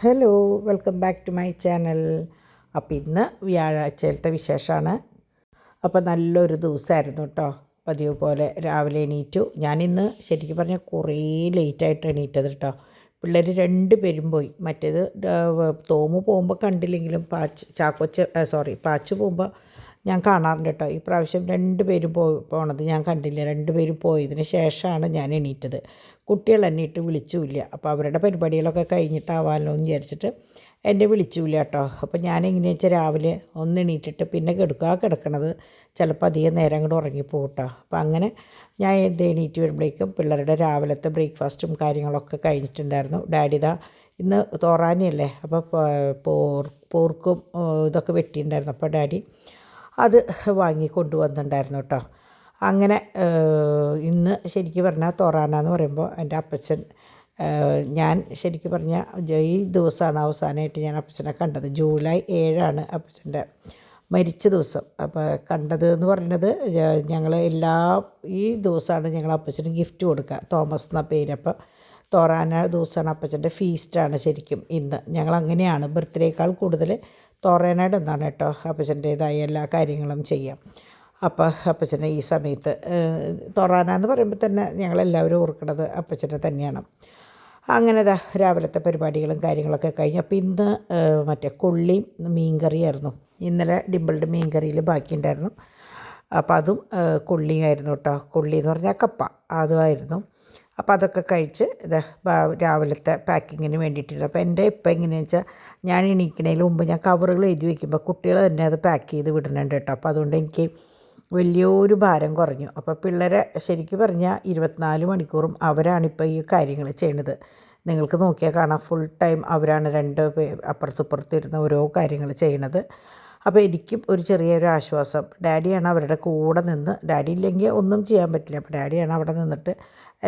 Hello, welcome back to my channel. അപ്പോൾ ഇന്ന് വ്യാഴാഴ്ചയിലത്തെ വിശേഷമാണ്. അപ്പോൾ നല്ലൊരു ദിവസമായിരുന്നു കേട്ടോ. പതിവ് പോലെ രാവിലെ എണീറ്റു. ഞാനിന്ന് ശരിക്കും പറഞ്ഞാൽ കുറേ ലേറ്റായിട്ട് എണീറ്റത് കേട്ടോ. പിള്ളേർ 2 പേരും പോയി. മറ്റേത് തോമു പോകുമ്പോൾ കണ്ടില്ലെങ്കിലും പാച്ചു പോകുമ്പോൾ ഞാൻ കാണാറുണ്ട് കേട്ടോ. ഈ പ്രാവശ്യം 2 പേരും പോണത് ഞാൻ കണ്ടില്ല. 2 പേരും പോയതിന് ശേഷമാണ് ഞാൻ എണീറ്റത്. കുട്ടികൾ എണ്ണീട്ട് വിളിച്ചുമില്ല. അപ്പോൾ അവരുടെ പരിപാടികളൊക്കെ കഴിഞ്ഞിട്ടാവാമല്ലോ എന്ന് വിചാരിച്ചിട്ട് എന്നെ വിളിച്ചുമില്ല കേട്ടോ. അപ്പോൾ ഞാൻ എങ്ങനെയാണെന്ന് വെച്ചാൽ രാവിലെ ഒന്ന് എണീറ്റിട്ട് പിന്നെ കിടക്കണത് ചിലപ്പോൾ അധികം നേരം അങ്ങോട്ട് ഉറങ്ങിപ്പോകും കേട്ടോ. അപ്പോൾ അങ്ങനെ ഞാൻ എണീറ്റ് വരുമ്പോഴേക്കും പിള്ളേരുടെ രാവിലത്തെ ബ്രേക്ക്ഫാസ്റ്റും കാര്യങ്ങളൊക്കെ കഴിഞ്ഞിട്ടുണ്ടായിരുന്നു. ഡാഡി ഇന്ന് തോറാനിയല്ലേ, അപ്പോൾ പോർക്കും ഇതൊക്കെ വെട്ടിയിട്ടുണ്ടായിരുന്നു. അപ്പോൾ ഡാഡി അത് വാങ്ങി കൊണ്ടുവന്നിട്ടുണ്ടായിരുന്നു കേട്ടോ. അങ്ങനെ ഇന്ന് ശരിക്കും പറഞ്ഞാൽ തോറാനാന്ന് പറയുമ്പോൾ എൻ്റെ അപ്പച്ചൻ, ഞാൻ ശരിക്കും പറഞ്ഞാൽ ഈ ദിവസമാണ് അവസാനമായിട്ട് ഞാൻ അപ്പച്ചനെ കണ്ടത്. ജൂലൈ 7 അപ്പച്ചൻ്റെ മരിച്ച ദിവസം. അപ്പോൾ കണ്ടത് എന്ന് പറയുന്നത് ഞങ്ങൾ ഈ ദിവസമാണ് ഞങ്ങൾ അപ്പച്ചന് ഗിഫ്റ്റ് കൊടുക്കുക. തോമസ് എന്ന പേര്. അപ്പോൾ തോറാന ദിവസമാണ് അപ്പച്ചൻ്റെ ഫീസ്റ്റാണ് ശരിക്കും ഇന്ന്. ഞങ്ങളങ്ങനെയാണ് ബർത്ത്ഡേക്കാൾ കൂടുതൽ തോറാനയുടെ എന്നാണ് കേട്ടോ അപ്പച്ചൻ്റേതായ എല്ലാ കാര്യങ്ങളും ചെയ്യാം. അപ്പോൾ അപ്പച്ചനെ ഈ സമയത്ത് തൊറാന എന്ന് പറയുമ്പോൾ തന്നെ ഞങ്ങളെല്ലാവരും ഓർക്കുന്നത് അപ്പച്ചനെ തന്നെയാണ്. അങ്ങനെ രാവിലത്തെ പരിപാടികളും കാര്യങ്ങളൊക്കെ കഴിഞ്ഞ് അപ്പോൾ ഇന്ന് മറ്റേ കൊള്ളിയും മീൻകറിയായിരുന്നു. ഇന്നലെ ഡിമ്പിളുടെ മീൻകറിയിൽ ബാക്കിയുണ്ടായിരുന്നു. അപ്പോൾ അതും കൊള്ളിയായിരുന്നു കേട്ടോ. കൊള്ളി എന്ന് പറഞ്ഞാൽ കപ്പ, അതുമായിരുന്നു. അപ്പോൾ അതൊക്കെ കഴിച്ച് രാവിലത്തെ പാക്കിങ്ങിന് വേണ്ടിയിട്ടിരുന്നു. അപ്പോൾ എൻ്റെ ഇപ്പം എങ്ങനെയാണെന്ന് വെച്ചാൽ ഞാൻ എണീക്കണതിന് മുമ്പ് ഞാൻ കവറുകൾ എഴുതി വയ്ക്കുമ്പോൾ കുട്ടികൾ തന്നെ അത് പാക്ക് ചെയ്ത് വിടുന്നുണ്ട് കേട്ടോ. അപ്പോൾ അതുകൊണ്ട് എനിക്ക് വലിയൊരു ഭാരം കുറഞ്ഞു. അപ്പോൾ പിള്ളേരെ ശരിക്കും പറഞ്ഞാൽ 24 മണിക്കൂറും അവരാണിപ്പോൾ ഈ കാര്യങ്ങൾ ചെയ്യണത്. നിങ്ങൾക്ക് നോക്കിയാൽ കാണാം, ഫുൾ ടൈം അവരാണ് 2 പേർ അപ്പുറത്തിരുന്ന് ഓരോ കാര്യങ്ങൾ ചെയ്യണത്. അപ്പോൾ എനിക്കും ഒരു ചെറിയൊരു ആശ്വാസം. ഡാഡിയാണ് അവരുടെ കൂടെ നിന്ന്, ഡാഡി ഇല്ലെങ്കിൽ ഒന്നും ചെയ്യാൻ പറ്റില്ല. അപ്പോൾ ഡാഡിയാണ് അവിടെ നിന്നിട്ട്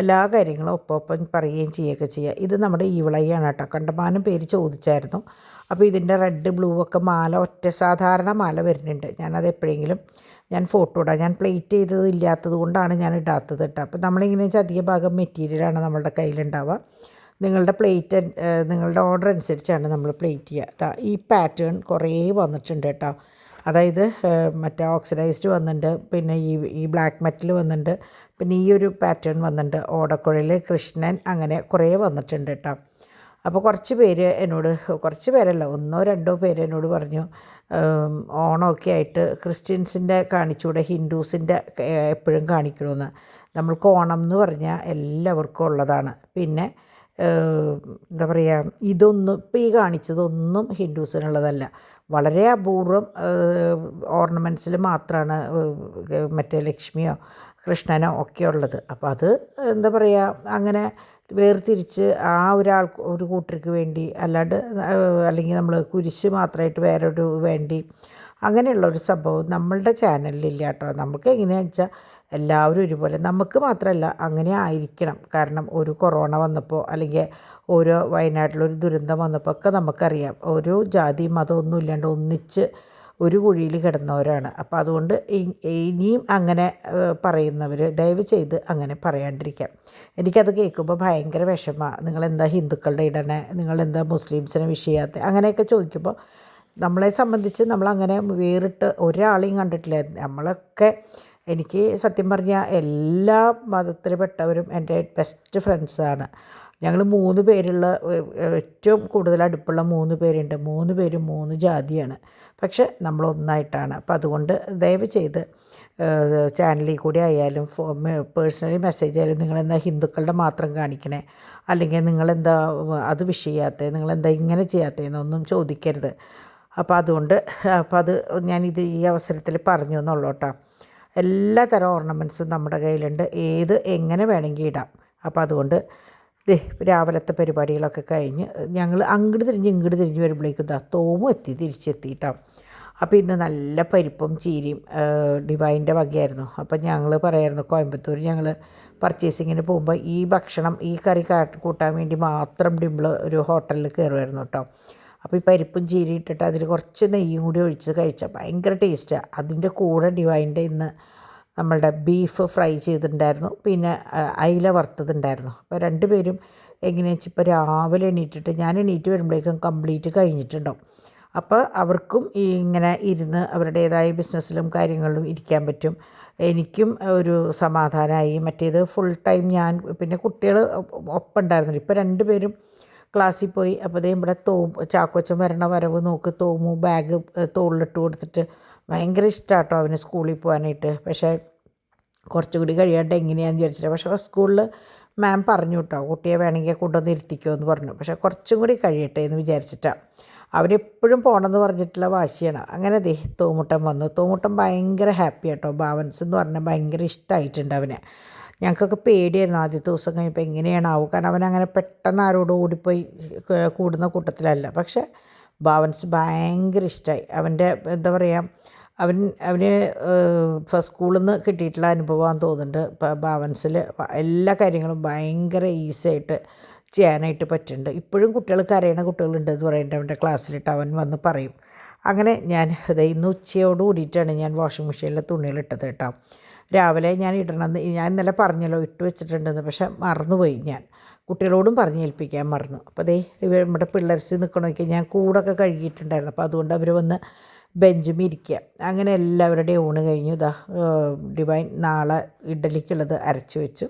എല്ലാ കാര്യങ്ങളും ഒപ്പം പറയുകയും ചെയ്യുകയൊക്കെ ചെയ്യുക. ഇത് നമ്മുടെ ഈവിളയാണ് കേട്ടോ. കണ്ടമാനം പേര് ചോദിച്ചായിരുന്നു. അപ്പോൾ ഇതിൻ്റെ റെഡ് ബ്ലൂ ഒക്കെ മാല സാധാരണ മാല വരുന്നുണ്ട്. ഞാനത് എപ്പോഴെങ്കിലും ഞാൻ ഫോട്ടോ ഇടാം. ഞാൻ പ്ലേറ്റ് ചെയ്തത് ഇല്ലാത്തത് കൊണ്ടാണ് ഞാൻ ഇടാത്തത് കേട്ടോ. അപ്പോൾ നമ്മളിങ്ങനെ വെച്ചാൽ അധിക ഭാഗം മെറ്റീരിയലാണ് നമ്മളുടെ കയ്യിലുണ്ടാവുക. നിങ്ങളുടെ ഓർഡർ അനുസരിച്ചാണ് നമ്മൾ പ്ലേറ്റ് ചെയ്യുക. ഈ പാറ്റേൺ കുറേ വന്നിട്ടുണ്ട് കേട്ടോ. അതായത് മറ്റേ ഓക്സിഡൈസ്ഡ് വന്നിട്ടുണ്ട്, പിന്നെ ഈ ബ്ലാക്ക് മെറ്റൽ വന്നിട്ടുണ്ട്, പിന്നെ ഈ ഒരു പാറ്റേൺ വന്നിട്ടുണ്ട്, ഓടക്കുഴൽ, കൃഷ്ണൻ, അങ്ങനെ കുറേ വന്നിട്ടുണ്ട് കേട്ടോ. അപ്പോൾ കുറച്ച് പേരല്ല, 1-2 പേര് എന്നോട് പറഞ്ഞു ഓണമൊക്കെ ആയിട്ട് ക്രിസ്ത്യൻസിൻ്റെ കാണിച്ചുകൂടെ, ഹിന്ദുസിൻ്റെ എപ്പോഴും കാണിക്കണമെന്ന്. നമ്മൾക്ക് ഓണം എന്ന് പറഞ്ഞാൽ എല്ലാവർക്കും ഉള്ളതാണ്. പിന്നെ എന്താ പറയുക, ഇപ്പോൾ ഈ കാണിച്ചതൊന്നും ഹിന്ദുസിനുള്ളതല്ല. വളരെ അപൂർവം ഓർണമെൻറ്റ്സിൽ മാത്രമാണ് മറ്റേ ലക്ഷ്മിയോ കൃഷ്ണനോ ഒക്കെ ഉള്ളത്. അപ്പോൾ അത് എന്താ പറയുക, അങ്ങനെ വേർതിരിച്ച് ഒരു കൂട്ടർക്ക് വേണ്ടി അല്ലെങ്കിൽ നമ്മൾ കുരിശ് മാത്രമായിട്ട് വേറൊരു വേണ്ടി അങ്ങനെയുള്ളൊരു സംഭവം നമ്മളുടെ ചാനലിലില്ല കേട്ടോ. നമുക്ക് എങ്ങനെയാണെന്ന് വെച്ചാൽ എല്ലാവരും ഒരുപോലെ, നമുക്ക് മാത്രമല്ല അങ്ങനെ ആയിരിക്കണം. കാരണം ഒരു കൊറോണ വന്നപ്പോൾ, അല്ലെങ്കിൽ ഓരോ വയനാട്ടിലൊരു ദുരന്തം വന്നപ്പോൾ ഒക്കെ നമുക്കറിയാം, ഓരോ ജാതി മതമൊന്നും ഇല്ലാണ്ട് ഒന്നിച്ച് ഒരു കുഴിയിൽ കിടന്നവരാണ്. അപ്പോൾ അതുകൊണ്ട് ഇനിയും അങ്ങനെ പറയുന്നവർ ദയവ് ചെയ്ത് അങ്ങനെ പറയാണ്ടിരിക്കാം. എനിക്കത് കേൾക്കുമ്പോൾ ഭയങ്കര വിഷമമാണ്. നിങ്ങളെന്താ ഹിന്ദുക്കളുടെ ഇടണേ, നിങ്ങളെന്താ മുസ്ലിംസിനെ വിഷയാത്ത, അങ്ങനെയൊക്കെ ചോദിക്കുമ്പോൾ നമ്മളെ സംബന്ധിച്ച് നമ്മളങ്ങനെ വേറിട്ട് ഒരാളെയും കണ്ടിട്ടില്ല. നമ്മളൊക്കെ, എനിക്ക് സത്യം പറഞ്ഞാൽ എല്ലാ മതത്തിൽപ്പെട്ടവരും എൻ്റെ ബെസ്റ്റ് ഫ്രണ്ട്സാണ്. ഞങ്ങൾ 3 പേരുള്ള, ഏറ്റവും കൂടുതൽ അടുപ്പുള്ള 3 പേരുണ്ട്. 3 പേരും 3 ജാതിയാണ്, പക്ഷെ നമ്മളൊന്നായിട്ടാണ്. അപ്പം അതുകൊണ്ട് ദയവ് ചെയ്ത് ചാനലിൽ കൂടി ആയാലും പേഴ്സണലി മെസ്സേജ് ആയാലും നിങ്ങളെന്താ ഹിന്ദുക്കളുടെ മാത്രം കാണിക്കണേ, അല്ലെങ്കിൽ നിങ്ങളെന്താ അത് വിഷയാത്തത്, നിങ്ങളെന്താ ഇങ്ങനെ ചെയ്യാത്തതെന്നൊന്നും ചോദിക്കരുത്. അപ്പോൾ അതുകൊണ്ട് അത് ഞാനിത് ഈ അവസരത്തിൽ പറഞ്ഞു എന്നുള്ളൂ കേട്ടോ. എല്ലാ തരം ഓർണമെൻറ്റ്സും നമ്മുടെ കയ്യിലുണ്ട്, എങ്ങനെ വേണമെങ്കിൽ ഇടാം. അപ്പോൾ അതുകൊണ്ട് രാവിലത്തെ പരിപാടികളൊക്കെ കഴിഞ്ഞ് ഞങ്ങൾ അങ്ങോട്ട് തിരിഞ്ഞ് വരുമ്പോഴേക്കും തോമും തിരിച്ചെത്തി കേട്ടോ. അപ്പോൾ ഇന്ന് നല്ല പരിപ്പും ചീരയും ഡിവൈൻ്റെ വകയായിരുന്നു. അപ്പം ഞങ്ങൾ പറയായിരുന്നു, കോയമ്പത്തൂർ ഞങ്ങൾ പർച്ചേസിങ്ങിന് പോകുമ്പോൾ ഈ ഭക്ഷണം, ഈ കറി കൂട്ടാൻ വേണ്ടി മാത്രം ഡിമ്പിൾ ഒരു ഹോട്ടലിൽ കയറുമായിരുന്നു കേട്ടോ. അപ്പോൾ ഈ പരിപ്പും ചീര ഇട്ടിട്ട് അതിൽ കുറച്ച് നെയ്യും കൂടി ഒഴിച്ച് കഴിച്ചാൽ ഭയങ്കര ടേസ്റ്റാണ്. അതിൻ്റെ കൂടെ ഡിവൈൻ്റെ ഇന്ന് നമ്മളുടെ ബീഫ് ഫ്രൈ ചെയ്തിട്ടുണ്ടായിരുന്നു, പിന്നെ അയില വറുത്തതുണ്ടായിരുന്നു. അപ്പോൾ 2 പേരും എങ്ങനെയാണെന്ന് വെച്ചാൽ ഇപ്പോൾ രാവിലെ എണീറ്റിട്ട് ഞാൻ എണീറ്റ് വരുമ്പോഴേക്കും കംപ്ലീറ്റ് കഴിഞ്ഞിട്ടുണ്ടാവും. അപ്പോൾ അവർക്കും ഈ ഇങ്ങനെ ഇരുന്ന് അവരുടേതായ ബിസിനസ്സിലും കാര്യങ്ങളിലും ഇരിക്കാൻ പറ്റും. എനിക്കും ഒരു സമാധാനമായി. മറ്റേത് ഫുൾ ടൈം ഞാൻ പിന്നെ കുട്ടികൾ ഒപ്പം ഉണ്ടായിരുന്നില്ല. ഇപ്പോൾ 2 പേരും ക്ലാസ്സിൽ പോയി. അപ്പോൾ ദേ ഇവിടെ ചാക്കോച്ചൻ വരണ വരവ് നോക്ക്, തോമു ബാഗ് തോളിലിട്ട് കൊടുത്തിട്ട് ഭയങ്കര ഇഷ്ടമാണ് കേട്ടോ അവന് സ്കൂളിൽ പോകാനായിട്ട്. പക്ഷേ കുറച്ചുകൂടി കഴിയാണ്ട് എങ്ങനെയാണെന്ന് വിചാരിച്ചിട്ട്, പക്ഷേ സ്കൂളിൽ മാം പറഞ്ഞു കേട്ടോ കുട്ടിയെ വേണമെങ്കിൽ കൊണ്ടുവന്ന് ഇരുത്തിക്കോ എന്ന് പറഞ്ഞു. പക്ഷേ കുറച്ചും കൂടി കഴിയട്ടെ എന്ന് വിചാരിച്ചിട്ടാണ്. അവരെപ്പോഴും പോകണമെന്ന് പറഞ്ഞിട്ടുള്ള വാശിയാണ്. അങ്ങനെ ദേ തോമുട്ടൻ വന്നു. തോമുട്ടൻ ഭയങ്കര ഹാപ്പി കേട്ടോ. ബാവൻസ് എന്ന് പറഞ്ഞാൽ ഭയങ്കര ഇഷ്ടമായിട്ടുണ്ട് അവന്. ഞങ്ങൾക്കൊക്കെ പേടിയായിരുന്നു ആദ്യത്തെ ദിവസം കഴിഞ്ഞപ്പോൾ എങ്ങനെയാണാവും, കാരണം അവനങ്ങനെ പെട്ടെന്ന് ആരോടും ഓടിപ്പോയി കൂടുന്ന കൂട്ടത്തിലല്ല. പക്ഷേ ബാവൻസ് ഭയങ്കര ഇഷ്ടമായി. അവൻ്റെ എന്താ പറയുക, അവന് ഫസ്റ്റ് സ്കൂളിൽ നിന്ന് കിട്ടിയിട്ടുള്ള അനുഭവമാണെന്ന് തോന്നുന്നുണ്ട്. ബാവൻസിൽ എല്ലാ കാര്യങ്ങളും ഭയങ്കര ഈസി ആയിട്ട് ചെയ്യാനായിട്ട് പറ്റുന്നുണ്ട്. ഇപ്പോഴും കുട്ടികൾ കരയണ കുട്ടികളുണ്ട് എന്ന് പറയുന്നുണ്ട് അവൻ്റെ ക്ലാസ്സിലിട്ട്. അവൻ വന്ന് പറയും. അങ്ങനെ ഞാൻ ഇന്ന് ഉച്ചയോട് കൂടിയിട്ടാണ് ഞാൻ വാഷിംഗ് മെഷീനിൽ തുണികളിട്ടത് കേട്ടോ. രാവിലെ ഞാൻ ഇടണമെന്ന് ഞാൻ ഇന്നലെ പറഞ്ഞല്ലോ ഇട്ട് വെച്ചിട്ടുണ്ടെന്ന്, പക്ഷെ മറന്നുപോയി. ഞാൻ കുട്ടികളോടും പറഞ്ഞ് ഏൽപ്പിക്കാൻ മറന്നു. അപ്പോൾ നമ്മുടെ പിള്ളേർസ് നിൽക്കണമെങ്കിൽ ഞാൻ കൂടൊക്കെ കഴുകിയിട്ടുണ്ടായിരുന്നു. അപ്പോൾ അതുകൊണ്ട് അവർ വന്ന് ബെഞ്ചും ഇരിക്കുക. അങ്ങനെ എല്ലാവരുടെയും ഊണ് കഴിഞ്ഞു. ഡിവൈൻ നാളെ ഇഡലിക്കുള്ളത് അരച്ച് വെച്ചു.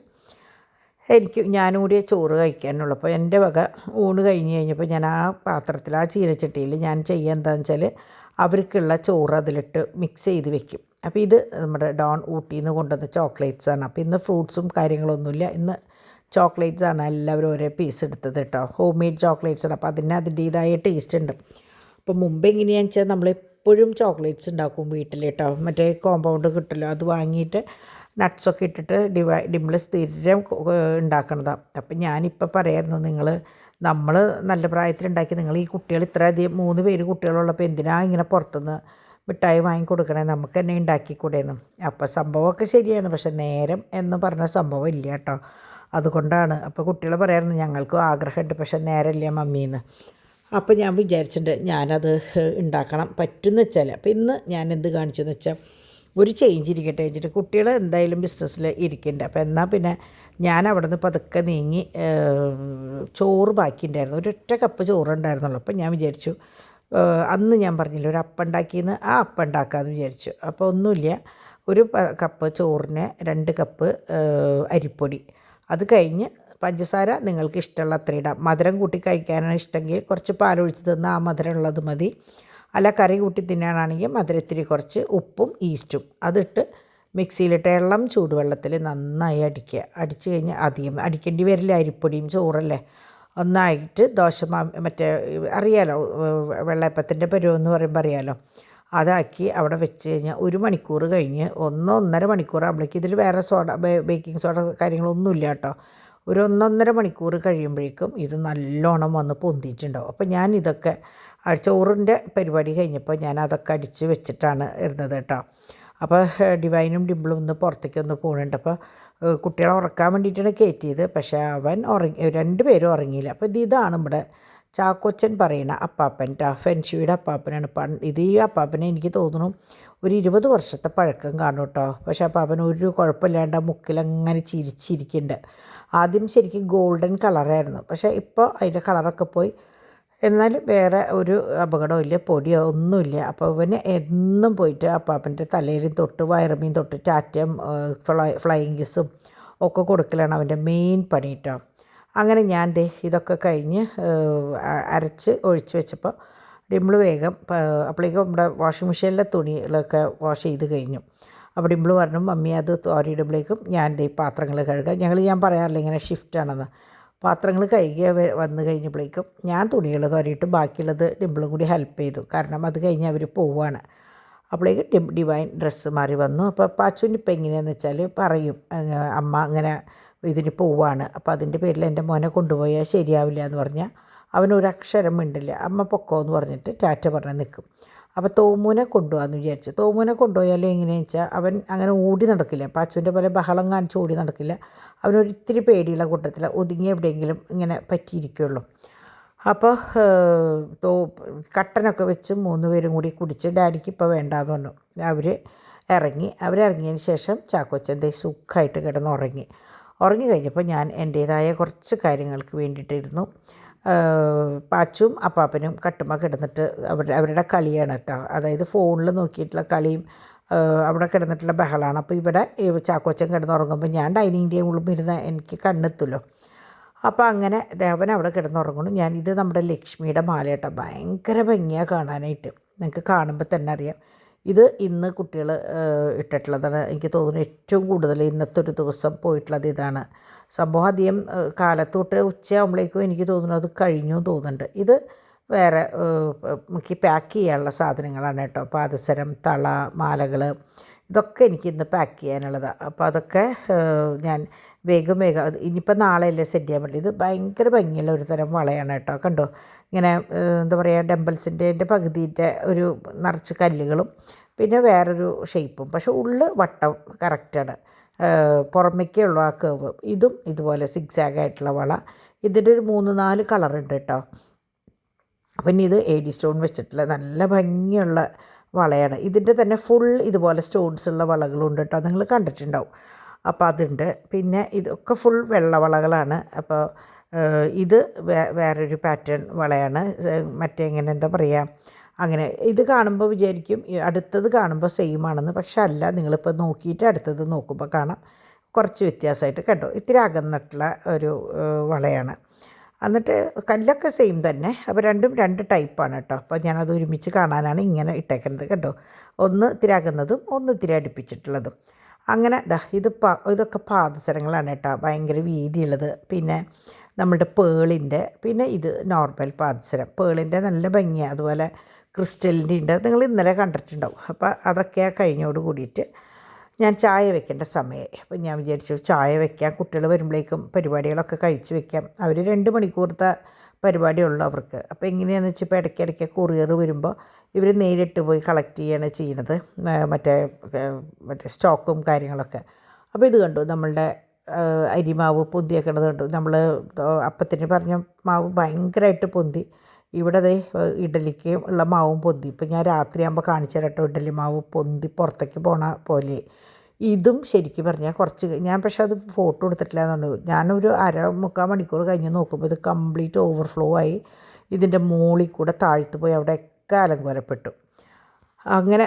ഞാനും കൂടി ചോറ് കഴിക്കാനുള്ളൂ. അപ്പോൾ എൻ്റെ വക ഊണ് കഴിഞ്ഞ് കഴിഞ്ഞപ്പോൾ ഞാൻ ആ പാത്രത്തിൽ ആ ചീനച്ചട്ടിയിൽ ഞാൻ ചെയ്യുക എന്താണെന്ന് വെച്ചാൽ അവർക്കുള്ള ചോറ് അതിലിട്ട് മിക്സ് ചെയ്ത് വെക്കും. അപ്പോൾ ഇത് നമ്മുടെ ഡോൺ ഊട്ടിയിൽ നിന്ന് കൊണ്ടുവന്ന ചോക്ലേറ്റ്സാണ്. അപ്പോൾ ഇന്ന് ഫ്രൂട്ട്സും കാര്യങ്ങളൊന്നുമില്ല, ഇന്ന് ചോക്ലേറ്റ്സാണ് എല്ലാവരും ഓരോ പീസ് എടുത്തത് കേട്ടോ. ഹോം മെയ്ഡ് ചോക്ലേറ്റ്സാണ്. അപ്പോൾ അതിൻ്റേതായ ടേസ്റ്റ് ഉണ്ട്. അപ്പോൾ മുമ്പ് എങ്ങനെയാണെന്ന് വെച്ചാൽ നമ്മളെപ്പോഴും ചോക്ലേറ്റ്സ് ഉണ്ടാക്കും വീട്ടിൽ കേട്ടോ. മറ്റേ കോമ്പൗണ്ട് കിട്ടുമല്ലോ, അത് വാങ്ങിയിട്ട് നട്ട്സൊക്കെ ഇട്ടിട്ട് ഡിംപിൾ സ്ഥിരം ഉണ്ടാക്കണതാണ്. അപ്പം ഞാനിപ്പോൾ പറയായിരുന്നു, നമ്മൾ നല്ല പ്രായത്തിലുണ്ടാക്കി നിങ്ങൾ ഈ കുട്ടികൾ ഇത്രയധികം 3 പേര് കുട്ടികളുള്ളപ്പോൾ എന്തിനാ ഇങ്ങനെ പുറത്തുനിന്ന് മിഠായി വാങ്ങിക്കൊടുക്കണേ, നമുക്ക് തന്നെ ഉണ്ടാക്കിക്കൂടെയെന്ന്. അപ്പോൾ സംഭവമൊക്കെ ശരിയാണ്, പക്ഷേ നേരം എന്ന് പറഞ്ഞ സംഭവം ഇല്ല കേട്ടോ. അതുകൊണ്ടാണ്. അപ്പോൾ കുട്ടികൾ പറയായിരുന്നു ഞങ്ങൾക്കും ആഗ്രഹമുണ്ട്, പക്ഷേ നേരമില്ല മമ്മീന്ന്. അപ്പോൾ ഞാൻ വിചാരിച്ചിട്ടുണ്ട് ഞാനത് ഉണ്ടാക്കണം പറ്റുമെന്ന് വെച്ചാൽ. അപ്പോൾ ഇന്ന് ഞാൻ എന്ത് കാണിച്ചെന്ന് വെച്ചാൽ ഒരു ചേഞ്ച് ഇരിക്കട്ടെ വെച്ചിട്ട്, കുട്ടികൾ എന്തായാലും ബിസിനസ്സിൽ ഇരിക്കുന്നുണ്ട്. അപ്പോൾ എന്നാൽ പിന്നെ ഞാൻ അവിടെ നിന്ന് പതുക്കെ നീങ്ങി ചോറ് ബാക്കിയുണ്ടായിരുന്നു. ഒരൊറ്റ കപ്പ് ചോറുണ്ടായിരുന്നുള്ളൂ. അപ്പോൾ ഞാൻ വിചാരിച്ചു, അന്ന് ഞാൻ പറഞ്ഞില്ല ഒരു അപ്പം ഉണ്ടാക്കിയെന്ന്, ആ അപ്പം ഉണ്ടാക്കാമെന്ന് വിചാരിച്ചു. അപ്പോൾ ഒന്നുമില്ല, ഒരു കപ്പ് ചോറിന് 2 കപ്പ് അരിപ്പൊടി, അത് കഴിഞ്ഞ് പഞ്ചസാര നിങ്ങൾക്ക് ഇഷ്ടമുള്ള അത്ര ഇടാം. മധുരം കൂട്ടി കഴിക്കാനാണ് ഇഷ്ടമെങ്കിൽ കുറച്ച് പാലൊഴിച്ച് തിന്നാൽ ആ മധുരം ഉള്ളത് മതി. അല്ല കറി കൂട്ടി തിന്നാനാണെങ്കിൽ മധുരത്തിരി കുറച്ച് ഉപ്പും ഈസ്റ്റും അതിട്ട് മിക്സിയിലിട്ട് ഇളം ചൂടുവെള്ളത്തിൽ നന്നായി അടിക്കുക. അടിച്ച് കഴിഞ്ഞാൽ അധികം അടിക്കേണ്ടി വരില്ല, അരിപ്പൊടിയും ചോറല്ലേ. ഒന്നായിട്ട് മറ്റേ അറിയാലോ വെള്ളയപ്പത്തിൻ്റെ പരുവെന്ന് പറയുമ്പോൾ അറിയാലോ, അതാക്കി അവിടെ വെച്ച് കഴിഞ്ഞാൽ 1 മണിക്കൂർ കഴിഞ്ഞ് 1-1.5 മണിക്കൂർ ആകുമ്പോഴേക്കും ഇതിൽ വേറെ ബേക്കിംഗ് സോഡ കാര്യങ്ങളൊന്നുമില്ല കേട്ടോ. ഒരു 1-1.5 മണിക്കൂർ കഴിയുമ്പോഴേക്കും ഇത് നല്ലോണം വന്ന് പൊന്തിയിട്ടുണ്ടാവും. അപ്പോൾ ഞാൻ ഇതൊക്കെ ചോറിൻ്റെ പരിപാടി കഴിഞ്ഞപ്പോൾ ഞാൻ അതൊക്കെ അടിച്ച് വെച്ചിട്ടാണ് ഇരുന്നത് കേട്ടോ. അപ്പോൾ ഡിവൈനും ഡിംപിളും ഒന്ന് പുറത്തേക്കൊന്ന് പോകുന്നുണ്ട്. അപ്പോൾ കുട്ടികളെ ഉറക്കാൻ വേണ്ടിയിട്ടാണ് കയറ്റിയത്. പക്ഷേ അവൻ 2 പേരും ഉറങ്ങിയില്ല. അപ്പോൾ ഇതാണ് നമ്മുടെ ചാക്കോച്ചൻ പറയുന്ന അപ്പാപ്പൻ ഫെൻഷുയുടെ അപ്പാപ്പനാണ്. ഈ അപ്പാപ്പനെ എനിക്ക് തോന്നുന്നു ഒരു 20 വർഷത്തെ പഴക്കം കാണും കേട്ടോ. പക്ഷേ അപ്പാപ്പൻ ഒരു കുഴപ്പമില്ലാണ്ട് ആ മുക്കിലങ്ങനെ ചിരിച്ചിരിക്കുന്നുണ്ട്. ആദ്യം ശരിക്കും ഗോൾഡൻ കളറായിരുന്നു, പക്ഷേ ഇപ്പോൾ അതിൻ്റെ കളറൊക്കെ പോയി. എന്നാലും വേറെ ഒരു അപകടവും ഇല്ല, പൊടിയോ ഒന്നുമില്ല. അപ്പോൾ ഇവന് എന്നും പോയിട്ട് അപ്പാപ്പൻ്റെ തലയിലും തൊട്ട് വയറുമീൻ തൊട്ട് ടാറ്റയും ഫ്ലൈയിങ് കിസ്സും ഒക്കെ കൊടുക്കലാണ് അവൻ്റെ മെയിൻ പണി കേട്ടോ. അങ്ങനെ ഞാൻ ഇതൊക്കെ കഴിഞ്ഞ് അരച്ച് ഒഴിച്ച് വെച്ചപ്പോൾ ഡിംപിൾ വേഗം അപ്പോഴേക്കും നമ്മുടെ വാഷിംഗ് മെഷീനിലെ തുണികളൊക്കെ വാഷ് ചെയ്ത് കഴിഞ്ഞു. അപ്പോൾ ഡിംപിൾ പറഞ്ഞു മമ്മി അത് തോരിയിടുമ്പോഴേക്കും ഞാൻ പാത്രങ്ങൾ കഴുകാം. ഞാൻ പറയാറില്ല ഇങ്ങനെ ഷിഫ്റ്റാണെന്ന്. പാത്രങ്ങൾ കഴുകി വന്നു കഴിഞ്ഞപ്പോഴേക്കും ഞാൻ തുണികൾ തോരിയിട്ട് ബാക്കിയുള്ളത് ഡിംപിളും കൂടി ഹെൽപ്പ് ചെയ്തു. കാരണം അത് കഴിഞ്ഞ് അവർ പോവുകയാണ്. അപ്പോഴേക്കും ഡിവൈൻ ഡ്രസ്സ് മാറി വന്നു. അപ്പോൾ പാച്ചുവിന് ഇപ്പം എങ്ങനെയാണെന്ന് വെച്ചാൽ പറയും അമ്മ അങ്ങനെ ഇതിന് പോവുകയാണ്, അപ്പോൾ അതിൻ്റെ പേരിൽ എൻ്റെ മോനെ കൊണ്ടുപോയാൽ ശരിയാവില്ല എന്ന് പറഞ്ഞാൽ അവനൊരക്ഷരം മിണ്ടില്ല. അമ്മ പൊക്കോ എന്ന് പറഞ്ഞിട്ട് ടാറ്റ പറഞ്ഞ് നിൽക്കും. അപ്പോൾ തോമൂനെ കൊണ്ടുപോകാമെന്ന് വിചാരിച്ചു. തോമൂനെ കൊണ്ടുപോയാലും എങ്ങനെയാണെന്ന് വെച്ചാൽ അവൻ അങ്ങനെ ഓടി നടക്കില്ല, പാച്ചുവിൻ്റെ പോലെ ബഹളം കാണിച്ച് ഓടി നടക്കില്ല. അവനൊരിത്തിരി പേടിയുള്ള കൂട്ടത്തിൽ ഒതുങ്ങി എവിടെയെങ്കിലും ഇങ്ങനെ പറ്റിയിരിക്കുകയുള്ളൂ. അപ്പോൾ കട്ടനൊക്കെ വെച്ച് 3 പേരും കൂടി കുടിച്ച് ഡാഡിക്ക് ഇപ്പോൾ വേണ്ടാന്ന് പറഞ്ഞു. അവരിറങ്ങിയതിന് ശേഷം ചാക്കോച്ചൻ സുഖമായിട്ട് കിടന്നുറങ്ങി. ഉറങ്ങി കഴിഞ്ഞപ്പോൾ ഞാൻ എൻ്റേതായ കുറച്ച് കാര്യങ്ങൾക്ക് വേണ്ടിയിട്ടിരുന്നു. പാച്ചും അപ്പാപ്പനും കട്ടുമ്മ കിടന്നിട്ട് അവരുടെ കളിയാണ് കേട്ടോ. അതായത് ഫോണിൽ നോക്കിയിട്ടുള്ള കളിയും അവിടെ കിടന്നിട്ടുള്ള ബഹളമാണ്. അപ്പോൾ ഇവിടെ ചാക്കോച്ചൻ കിടന്നുറങ്ങുമ്പോൾ ഞാൻ ഡൈനിങ് ടേബിളിൽ ഇരുന്ന് എനിക്ക് കണ്ണെത്തുമല്ലോ. അപ്പോൾ അങ്ങനെ ദേവൻ അവിടെ കിടന്നുറങ്ങണം. ഇത് നമ്മുടെ ലക്ഷ്മിയുടെ മാല കേട്ടോ. ഭയങ്കര ഭംഗിയാണ് കാണാനായിട്ട്. നിങ്ങൾക്ക് കാണുമ്പോൾ തന്നെ അറിയാം. ഇത് ഇന്ന് കുട്ടികൾ ഇട്ടിട്ടുള്ളതാണ്. എനിക്ക് തോന്നുന്നു ഏറ്റവും കൂടുതൽ ഇന്നത്തെ ഒരു ദിവസം പോയിട്ടുള്ളത് ഇതാണ്. സംഭവം അധികം കാലത്തോട്ട് ഉച്ചയാകുമ്പോഴേക്കും എനിക്ക് തോന്നുന്നു അത് കഴിഞ്ഞു തോന്നുന്നുണ്ട്. ഇത് വേറെ എനിക്ക് പാക്ക് ചെയ്യാനുള്ള സാധനങ്ങളാണ് കേട്ടോ. പാദസരം, തള, മാലകൾ, ഇതൊക്കെ എനിക്ക് ഇന്ന് പാക്ക് ചെയ്യാനുള്ളതാണ്. അപ്പോൾ അതൊക്കെ ഞാൻ വേഗം ഇനിയിപ്പോൾ നാളെയല്ലേ സെറ്റ് ചെയ്യാൻ പറ്റില്ല. ഇത് ഭയങ്കര ഭംഗിയുള്ള ഒരു തരം വളയാണ് കേട്ടോ. കണ്ടോ, ഇങ്ങനെ എന്താ പറയുക, ഡംബിൾസിൻ്റെ പകുതിൻ്റെ ഒരു നിറച്ച് കല്ലുകളും പിന്നെ വേറൊരു ഷേപ്പും, പക്ഷേ ഉള്ളിൽ വട്ടം കറക്റ്റാണ്. പുറമേക്കുള്ള ആ കേവ്. ഇതും ഇതുപോലെ സിഗ്സാഗായിട്ടുള്ള വള. ഇതിൻ്റെ ഒരു 3-4 കളറുണ്ട് കേട്ടോ. പിന്നെ ഇത് AD സ്റ്റോൺ വെച്ചിട്ടുള്ള നല്ല ഭംഗിയുള്ള വളയാണ്. ഇതിൻ്റെ തന്നെ ഫുൾ ഇതുപോലെ സ്റ്റോൺസ് ഉള്ള വളകളുണ്ട് കേട്ടോ. നിങ്ങൾ കണ്ടിട്ടുണ്ടാവും. അപ്പോൾ അതുണ്ട്. പിന്നെ ഇതൊക്കെ ഫുൾ വെള്ള വളകളാണ്. അപ്പോൾ ഇത് വേറൊരു പാറ്റേൺ വളയാണ്. മറ്റേ ഇങ്ങനെ എന്താ പറയുക, അങ്ങനെ ഇത് കാണുമ്പോൾ വിചാരിക്കും അടുത്തത് കാണുമ്പോൾ സെയിം ആണെന്ന്. പക്ഷെ അല്ല, നിങ്ങളിപ്പോൾ നോക്കിയിട്ട് അടുത്തത് നോക്കുമ്പോൾ കാണാം കുറച്ച് വ്യത്യാസമായിട്ട്. കേട്ടോ, ഇത്തിരി അകന്നിട്ടുള്ള ഒരു വളയാണ്. എന്നിട്ട് കല്ലൊക്കെ സെയിം തന്നെ. അപ്പോൾ രണ്ടും 2 ടൈപ്പാണ് കേട്ടോ. അപ്പോൾ ഞാനത് ഒരുമിച്ച് കാണാനാണ് ഇങ്ങനെ ഇട്ടേക്കുന്നത്. കേട്ടോ, ഒന്ന് ഇത്തിരി അകന്നതും ഒന്ന് ഇത്തിരി അടുപ്പിച്ചിട്ടുള്ളതും. അങ്ങനെ ഇതൊക്കെ പാദസരങ്ങളാണ് കേട്ടോ. ഭയങ്കര വീതിയുള്ളത്. പിന്നെ നമ്മളുടെ പേളിൻ്റെ, പിന്നെ ഇത് നോർമൽ പാദസരം. പേളിൻ്റെ നല്ല ഭംഗിയാണ്. അതുപോലെ ക്രിസ്റ്റലിൻ്റെ ഉണ്ട്. നിങ്ങൾ ഇന്നലെ കണ്ടിട്ടുണ്ടാവും. അപ്പോൾ അതൊക്കെ കഴിഞ്ഞോട് കൂടിയിട്ട് ഞാൻ ചായ വെക്കേണ്ട സമയമായി. അപ്പോൾ ഞാൻ വിചാരിച്ചു ചായ വെക്കാം, കുട്ടികൾ വരുമ്പോഴേക്കും പരിപാടികളൊക്കെ കഴിച്ച് വെക്കാം. അവർ 2 മണിക്കൂറത്തെ പരിപാടിയുള്ളൂ അവർക്ക്. അപ്പോൾ എങ്ങനെയാണെന്ന് വെച്ചാൽ ഇപ്പോൾ ഇടയ്ക്കിടയ്ക്ക് കൊറിയർ വരുമ്പോൾ ഇവർ നേരിട്ട് പോയി കളക്ട് ചെയ്യാണ് ചെയ്യുന്നത്, മറ്റേ സ്റ്റോക്കും കാര്യങ്ങളൊക്കെ. അപ്പോൾ ഇത് കണ്ടു, നമ്മളുടെ അരിമാവ് പൊന്തിയേക്കണത് കണ്ടു. നമ്മൾ അപ്പത്തിന് പറഞ്ഞ മാവ് ഭയങ്കരമായിട്ട് പൊന്തി. ഇവിടെ ഇഡലിക്ക് ഉള്ള മാവും പൊന്തി. ഇപ്പം ഞാൻ രാത്രിയാകുമ്പോൾ കാണിച്ചു തരാം കേട്ടോ. ഇഡലി മാവ് പൊന്തി പുറത്തേക്ക് പോണ പോലെ. ഇതും ശരിക്കും പറഞ്ഞാൽ കുറച്ച് ഞാൻ പക്ഷേ അത് ഫോട്ടോ എടുത്തിട്ടില്ല എന്നുണ്ട്. ഞാനൊരു 3/4 മണിക്കൂർ കഴിഞ്ഞ് നോക്കുമ്പോൾ ഇത് കംപ്ലീറ്റ് ഓവർഫ്ലോ ആയി ഇതിൻ്റെ മുകളിൽ കൂടെ താഴ്ത്തു പോയി അവിടെയൊക്കെ അലങ്കോലപ്പെട്ടു. അങ്ങനെ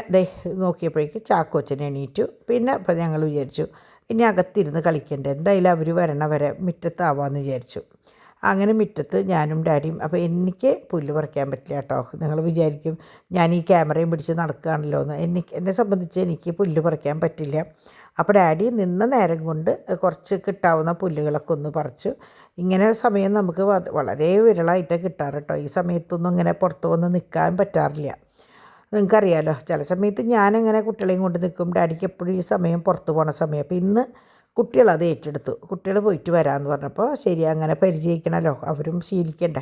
നോക്കിയപ്പോഴേക്ക് ചാക്കോച്ചനെ എണീറ്റു. പിന്നെ അപ്പം ഞങ്ങൾ വിചാരിച്ചു ഇനി അകത്തിരുന്ന് കളിക്കണ്ടേ, എന്തായാലും അവർ വരണ വരെ മുറ്റത്താവാമെന്ന് വിചാരിച്ചു. അങ്ങനെ മുറ്റത്ത് ഞാനും ഡാഡിയും. അപ്പോൾ എനിക്ക് പുല്ല് പറിക്കാൻ പറ്റില്ല കേട്ടോ. നിങ്ങൾ വിചാരിക്കും ഞാൻ ഈ ക്യാമറയും പിടിച്ച് നടക്കുകയാണല്ലോ എന്ന്. എന്നെ സംബന്ധിച്ച് എനിക്ക് പുല്ല് പറിക്കാൻ പറ്റില്ല. അപ്പോൾ ഡാഡി നിന്ന നേരം കൊണ്ട് കുറച്ച് കിട്ടാവുന്ന പുല്ലുകളൊക്കെ ഒന്ന് പറിച്ചു. ഇങ്ങനെ സമയം നമുക്ക് വളരെ വിരളായിട്ട് കിട്ടാറ് കേട്ടോ. ഈ സമയത്തൊന്നും ഇങ്ങനെ പുറത്ത് വന്ന് നിൽക്കാൻ പറ്റാറില്ല. നിങ്ങൾക്കറിയാമല്ലോ, ചില സമയത്ത് ഞാനങ്ങനെ കുട്ടികളെയും കൊണ്ട് നിൽക്കും. ഡാഡിക്ക് എപ്പോഴും ഈ സമയം പുറത്ത് പോണ സമയം. അപ്പോൾ ഇന്ന് കുട്ടികളത് ഏറ്റെടുത്തു. കുട്ടികൾ പോയിട്ട് വരാമെന്ന് പറഞ്ഞപ്പോൾ ശരി, അങ്ങനെ പരിചയിക്കണമല്ലോ, അവരും ശീലിക്കണ്ടേ.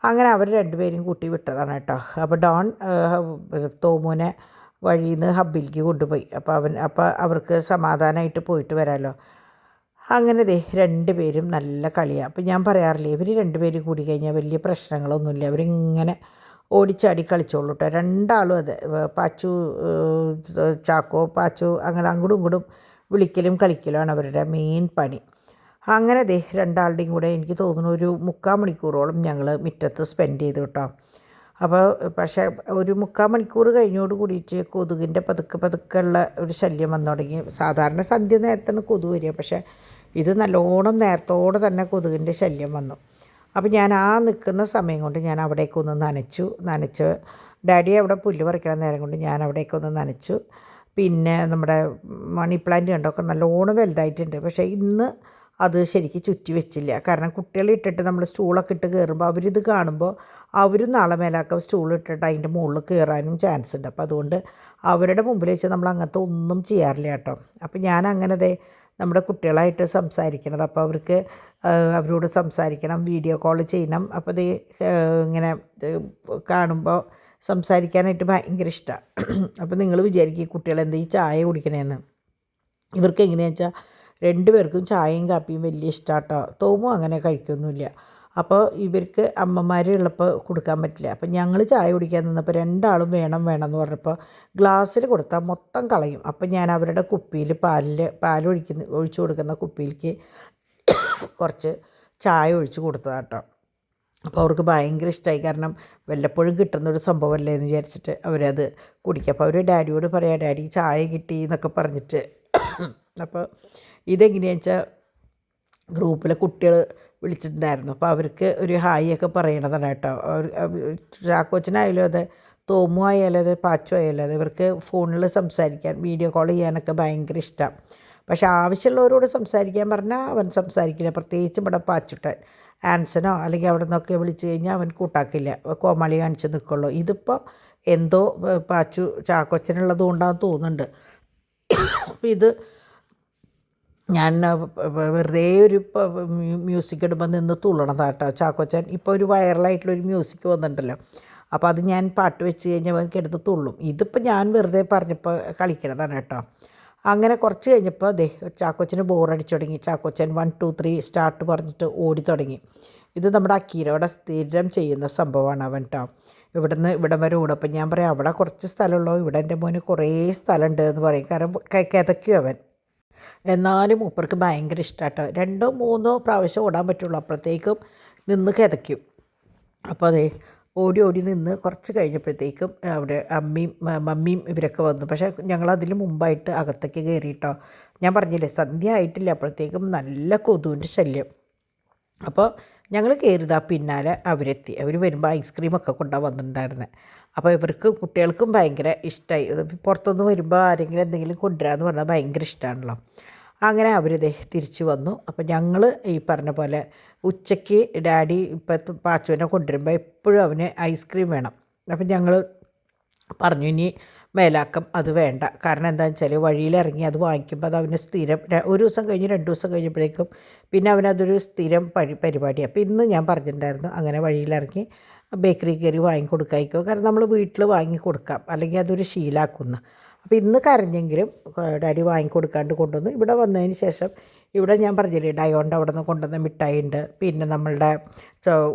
അങ്ങനെ അവർ 2 പേരും കൂട്ടി വിട്ടതാണ് കേട്ടോ. അപ്പോൾ ഡോൺ തോമുനെ വഴിയിൽ നിന്ന് ഹബ്ബിലേക്ക് കൊണ്ടുപോയി. അപ്പോൾ അവർക്ക് സമാധാനമായിട്ട് പോയിട്ട് വരാമല്ലോ. അങ്ങനെ 2 പേരും നല്ല കളിയാണ്. അപ്പോൾ ഞാൻ പറയാറില്ലേ, ഇവർ 2 പേരും കൂടി കഴിഞ്ഞാൽ വലിയ പ്രശ്നങ്ങളൊന്നുമില്ല. അവരിങ്ങനെ ഓടിച്ചാടി കളിച്ചോളൂ കേട്ടോ. 2 ആളും അതെ. പാച്ചു അങ്ങനെ അങ്ങോട്ടും ഇങ്ങോട്ടും വിളിക്കലും കളിക്കലുമാണ് അവരുടെ മെയിൻ പണി. അങ്ങനെ 2 ആളുടെയും കൂടെ എനിക്ക് തോന്നുന്നു ഒരു 3/4 മണിക്കൂറോളം ഞങ്ങൾ മുറ്റത്ത് സ്പെൻഡ് ചെയ്തു കേട്ടോ. അപ്പോൾ പക്ഷേ ഒരു 3/4 മണിക്കൂർ കഴിഞ്ഞോട് കൂടിയിട്ട് കൊതുകിൻ്റെ പതുക്കെ ഉള്ള ഒരു ശല്യം വന്നു തുടങ്ങി. സാധാരണ സന്ധ്യ നേരത്താണ് കൊതുക് വരിക, പക്ഷേ ഇത് നല്ലോണം നേരത്തോടെ തന്നെ കൊതുകിൻ്റെ ശല്യം വന്നു. അപ്പോൾ ഞാൻ ആ നിൽക്കുന്ന സമയം കൊണ്ട് ഞാൻ അവിടേക്കൊന്ന് നനച്ചു. ഡാഡി അവിടെ പുല്ല് പറിക്കണ നേരം കൊണ്ട് ഞാൻ അവിടേക്കൊന്ന് നനച്ചു. പിന്നെ നമ്മുടെ മണി പ്ലാന്റ് കണ്ടൊക്കെ നല്ലോണം വലുതായിട്ടുണ്ട്. പക്ഷേ ഇന്ന് അത് ശരിക്കും ചുറ്റി വെച്ചില്ല. കാരണം കുട്ടികളെ ഇട്ടിട്ട് നമ്മൾ സ്റ്റൂളൊക്കെ ഇട്ട് കയറുമ്പോൾ അവരിത് കാണുമ്പോൾ അവരും നാളെ മേലാക്കം സ്റ്റൂൾ ഇട്ടിട്ട് അതിൻ്റെ മുകളിൽ കയറാനും ചാൻസ് ഉണ്ട്. അപ്പോൾ അതുകൊണ്ട് അവരുടെ മുമ്പിൽ വെച്ച് നമ്മൾ അങ്ങനത്തെ ഒന്നും ചെയ്യാറില്ല കേട്ടോ. അപ്പോൾ ഞാൻ അങ്ങനെ നമ്മുടെ കുട്ടികളായിട്ട് സംസാരിക്കണത്. അപ്പോൾ അവരോട് സംസാരിക്കണം, വീഡിയോ കോൾ ചെയ്യണം. അപ്പോൾ ഇങ്ങനെ കാണുമ്പോൾ സംസാരിക്കാനായിട്ട് ഭയങ്കര ഇഷ്ടമാണ്. അപ്പോൾ നിങ്ങൾ വിചാരിക്കും കുട്ടികളെന്താ ഈ ചായ കുടിക്കണേന്ന്. ഇവർക്ക് എങ്ങനെയാണെന്ന് വെച്ചാൽ 2 പേർക്കും ചായയും കാപ്പിയും വലിയ ഇഷ്ടമാണ് കേട്ടോ. തോമും അങ്ങനെ കഴിക്കൊന്നുമില്ല. അപ്പോൾ ഇവർക്ക് അമ്മമാർ ഉള്ളപ്പോൾ കൊടുക്കാൻ പറ്റില്ല. അപ്പോൾ ഞങ്ങൾ ചായ കുടിക്കാൻ നിന്നപ്പോൾ രണ്ടാളും വേണം എന്ന് പറഞ്ഞപ്പോൾ ഗ്ലാസ്സിൽ കൊടുത്താൽ മൊത്തം കളയും. അപ്പോൾ ഞാൻ അവരുടെ കുപ്പിയിൽ ഒഴിച്ചു കൊടുക്കുന്ന കുപ്പിയിലേക്ക് കുറച്ച് ചായ ഒഴിച്ച് കൊടുത്തതാണ് കേട്ടോ. അപ്പോൾ അവർക്ക് ഭയങ്കര ഇഷ്ടമായി. കാരണം വല്ലപ്പോഴും കിട്ടുന്നൊരു സംഭവമല്ലേ എന്ന് വിചാരിച്ചിട്ട് അവരത് കുടിക്കുക. അപ്പോൾ അവർ ഡാഡിയോട് പറയാം, ഡാഡി ചായ കിട്ടി എന്നൊക്കെ പറഞ്ഞിട്ട്. അപ്പോൾ ഇതെങ്ങനെയാണെന്ന് വെച്ചാൽ ഗ്രൂപ്പിലെ കുട്ടികൾ വിളിച്ചിട്ടുണ്ടായിരുന്നു. അപ്പോൾ അവർക്ക് ഒരു ഹായ് ഒക്കെ പറയണതാണ് കേട്ടോ. ചാക്കോച്ചനായാലും അതെ, തോമു ആയാലും അതെ, പാച്ചു ആയാലും അതെ, ഇവർക്ക് ഫോണിൽ സംസാരിക്കാൻ വീഡിയോ കോൾ ചെയ്യാനൊക്കെ ഭയങ്കര ഇഷ്ടമാണ്. പക്ഷേ ആവശ്യമുള്ളവരോട് സംസാരിക്കാൻ പറഞ്ഞാൽ അവൻ സംസാരിക്കില്ല. പ്രത്യേകിച്ച് ഇവിടെ പാച്ചുട്ടൻ ആൻസനോ അല്ലെങ്കിൽ അവിടെ നിന്നൊക്കെ വിളിച്ച് കഴിഞ്ഞാൽ അവൻ കൂട്ടാക്കില്ല, കോമാളി കാണിച്ച് നിൽക്കുള്ളൂ. ഇതിപ്പോൾ എന്തോ ചാക്കോച്ചനുള്ളത് കൊണ്ടാണെന്ന് തോന്നുന്നുണ്ട്. അപ്പോൾ ഇത് ഞാൻ വെറുതെ ഒരു മ്യൂസിക് ഇടുമ്പോൾ നിന്ന് തുള്ളണതാട്ടോ ചാക്കോച്ചൻ. ഇപ്പോൾ ഒരു വൈറലായിട്ടുള്ളൊരു മ്യൂസിക് വന്നിട്ടുണ്ടല്ലോ, അപ്പോൾ അത് ഞാൻ പാട്ട് വെച്ച് കഴിഞ്ഞാൽ അവനക്ക് എടുത്ത് തുള്ളും. ഇതിപ്പോൾ ഞാൻ വെറുതെ പറഞ്ഞപ്പോൾ കളിക്കണതാണ് കേട്ടോ. അങ്ങനെ കുറച്ച് കഴിഞ്ഞപ്പോൾ ചാക്കോച്ചന് ബോറടിച്ചു തുടങ്ങി. ചാക്കോച്ചൻ 1 2 3 സ്റ്റാർട്ട് പറഞ്ഞിട്ട് ഓടി തുടങ്ങി. ഇത് നമ്മുടെ അക്കീരയുടെ സ്ഥിരം ചെയ്യുന്ന സംഭവമാണ് അവൻ കേട്ടോ. ഇവിടം വരെ ഓടും. അപ്പം ഞാൻ പറയാം, അവിടെ കുറച്ച് സ്ഥലമുള്ളൂ, ഇവിടെ എൻ്റെ മോന് കുറേ സ്ഥലമുണ്ട് എന്ന് പറയും. കാരണം കിതയ്ക്കും അവൻ. എന്നാലും മൂപ്പർക്ക് ഭയങ്കര ഇഷ്ടമാട്ടോ. 2 3 പ്രാവശ്യം ഓടാൻ പറ്റുള്ളൂ, അപ്പോഴത്തേക്കും നിന്ന് കിതയ്ക്കും. അപ്പോൾ ഓടി നിന്ന് കുറച്ച് കഴിഞ്ഞപ്പോഴത്തേക്കും അവിടെ മമ്മിയും ഇവരൊക്കെ വന്നു. പക്ഷേ ഞങ്ങളതിൽ മുമ്പായിട്ട് അകത്തേക്ക് കയറിയിട്ടോ. ഞാൻ പറഞ്ഞില്ലേ, സന്ധ്യ ആയിട്ടില്ല, അപ്പോഴത്തേക്കും നല്ല കൊതുവിൻ്റെ ശല്യം. അപ്പോൾ ഞങ്ങൾ കയറിയതാ പിന്നാലെ അവരെത്തി. അവർ വരുമ്പോൾ ഐസ്ക്രീമൊക്കെ കൊണ്ടുപോകാൻ വന്നിട്ടുണ്ടായിരുന്നത്. അപ്പോൾ ഇവർക്ക് കുട്ടികൾക്കും ഭയങ്കര ഇഷ്ടമായി. പുറത്തുനിന്ന് വരുമ്പോൾ ആരെങ്കിലും എന്തെങ്കിലും കൊണ്ടുവരാമെന്ന് പറഞ്ഞാൽ ഭയങ്കര ഇഷ്ടമാണല്ലോ. അങ്ങനെ അവർ തിരിച്ചു വന്നു. അപ്പോൾ ഞങ്ങൾ ഈ പറഞ്ഞ പോലെ ഉച്ചയ്ക്ക് ഡാഡി ഇപ്പം പാച്ചുവിനെ കൊണ്ടുവരുമ്പോൾ എപ്പോഴും അവന് ഐസ്ക്രീം വേണം. അപ്പം ഞങ്ങൾ പറഞ്ഞു, ഇനി മേലാക്കം അത് വേണ്ട. കാരണം എന്താണെന്ന് വെച്ചാൽ വഴിയിലിറങ്ങി അത് വാങ്ങിക്കുമ്പോൾ അത് അവന് സ്ഥിരം ഒരു ദിവസം കഴിഞ്ഞ് 2 ദിവസം കഴിഞ്ഞപ്പോഴേക്കും പിന്നെ അവനതൊരു സ്ഥിരം പരിപാടിയാണ്. അപ്പോൾ ഇന്ന് ഞാൻ പറഞ്ഞിട്ടുണ്ടായിരുന്നു അങ്ങനെ വഴിയിലിറങ്ങി ബേക്കറി കയറി വാങ്ങിക്കൊടുക്കായിക്കോ. കാരണം നമ്മൾ വീട്ടിൽ വാങ്ങി കൊടുക്കാം, അല്ലെങ്കിൽ അതൊരു ശീലാക്കുന്നു. അപ്പോൾ ഇന്ന് കരഞ്ഞെങ്കിലും ഡാഡി വാങ്ങിക്കൊടുക്കാണ്ട് കൊണ്ടുവന്നു. ഇവിടെ വന്നതിന് ശേഷം ഇവിടെ ഞാൻ പറഞ്ഞില്ലേ, ഡയോണ്ട് അവിടെ നിന്ന് കൊണ്ടുവന്ന മിഠായി ഉണ്ട്, പിന്നെ നമ്മളുടെ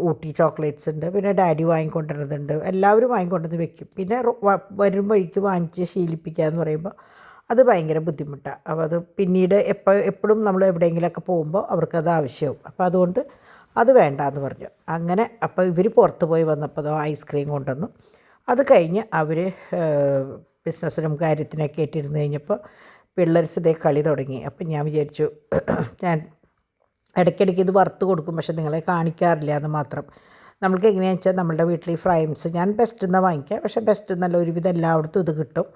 ഊട്ടി ചോക്ലേറ്റ്സ് ഉണ്ട്, പിന്നെ ഡാഡി വാങ്ങിക്കൊണ്ടിരുന്നുണ്ട്. എല്ലാവരും വാങ്ങിക്കൊണ്ടുവന്ന് വെക്കും. പിന്നെ വരും വഴിക്ക് വാങ്ങിച്ച് ശീലിപ്പിക്കുക എന്ന് പറയുമ്പോൾ അത് ഭയങ്കര ബുദ്ധിമുട്ടാണ്. അപ്പോൾ അത് പിന്നീട് എപ്പോഴും നമ്മൾ എവിടെയെങ്കിലുമൊക്കെ പോകുമ്പോൾ അവർക്കത് ആവശ്യമാവും. അപ്പോൾ അതുകൊണ്ട് അത് വേണ്ടാന്ന് പറഞ്ഞു. അങ്ങനെ അപ്പോൾ ഇവർ പുറത്ത് പോയി വന്നപ്പോൾ ഐസ്ക്രീം കൊണ്ടുവന്നു. അത് കഴിഞ്ഞ് അവർ ബിസിനസ്സിനും കാര്യത്തിനൊക്കെ ആയിട്ടിരുന്ന് കഴിഞ്ഞപ്പോൾ പിള്ളേർസ് കളി തുടങ്ങി. അപ്പം ഞാൻ വിചാരിച്ചു, ഞാൻ ഇടയ്ക്കിടയ്ക്ക് ഇത് വറുത്ത് കൊടുക്കും, പക്ഷെ നിങ്ങളെ കാണിക്കാറില്ല എന്ന് മാത്രം. നമ്മൾക്ക് എങ്ങനെയാണെന്ന് വെച്ചാൽ നമ്മളുടെ വീട്ടിൽ ഈ ഫ്രൈംസ് ഞാൻ ബെസ്റ്റ് നിന്നാണ് വാങ്ങിക്കുക, പക്ഷേ ബെസ്റ്റ് എന്നല്ല ഒരുവിധം എല്ലായിടത്തും ഇത് കിട്ടും.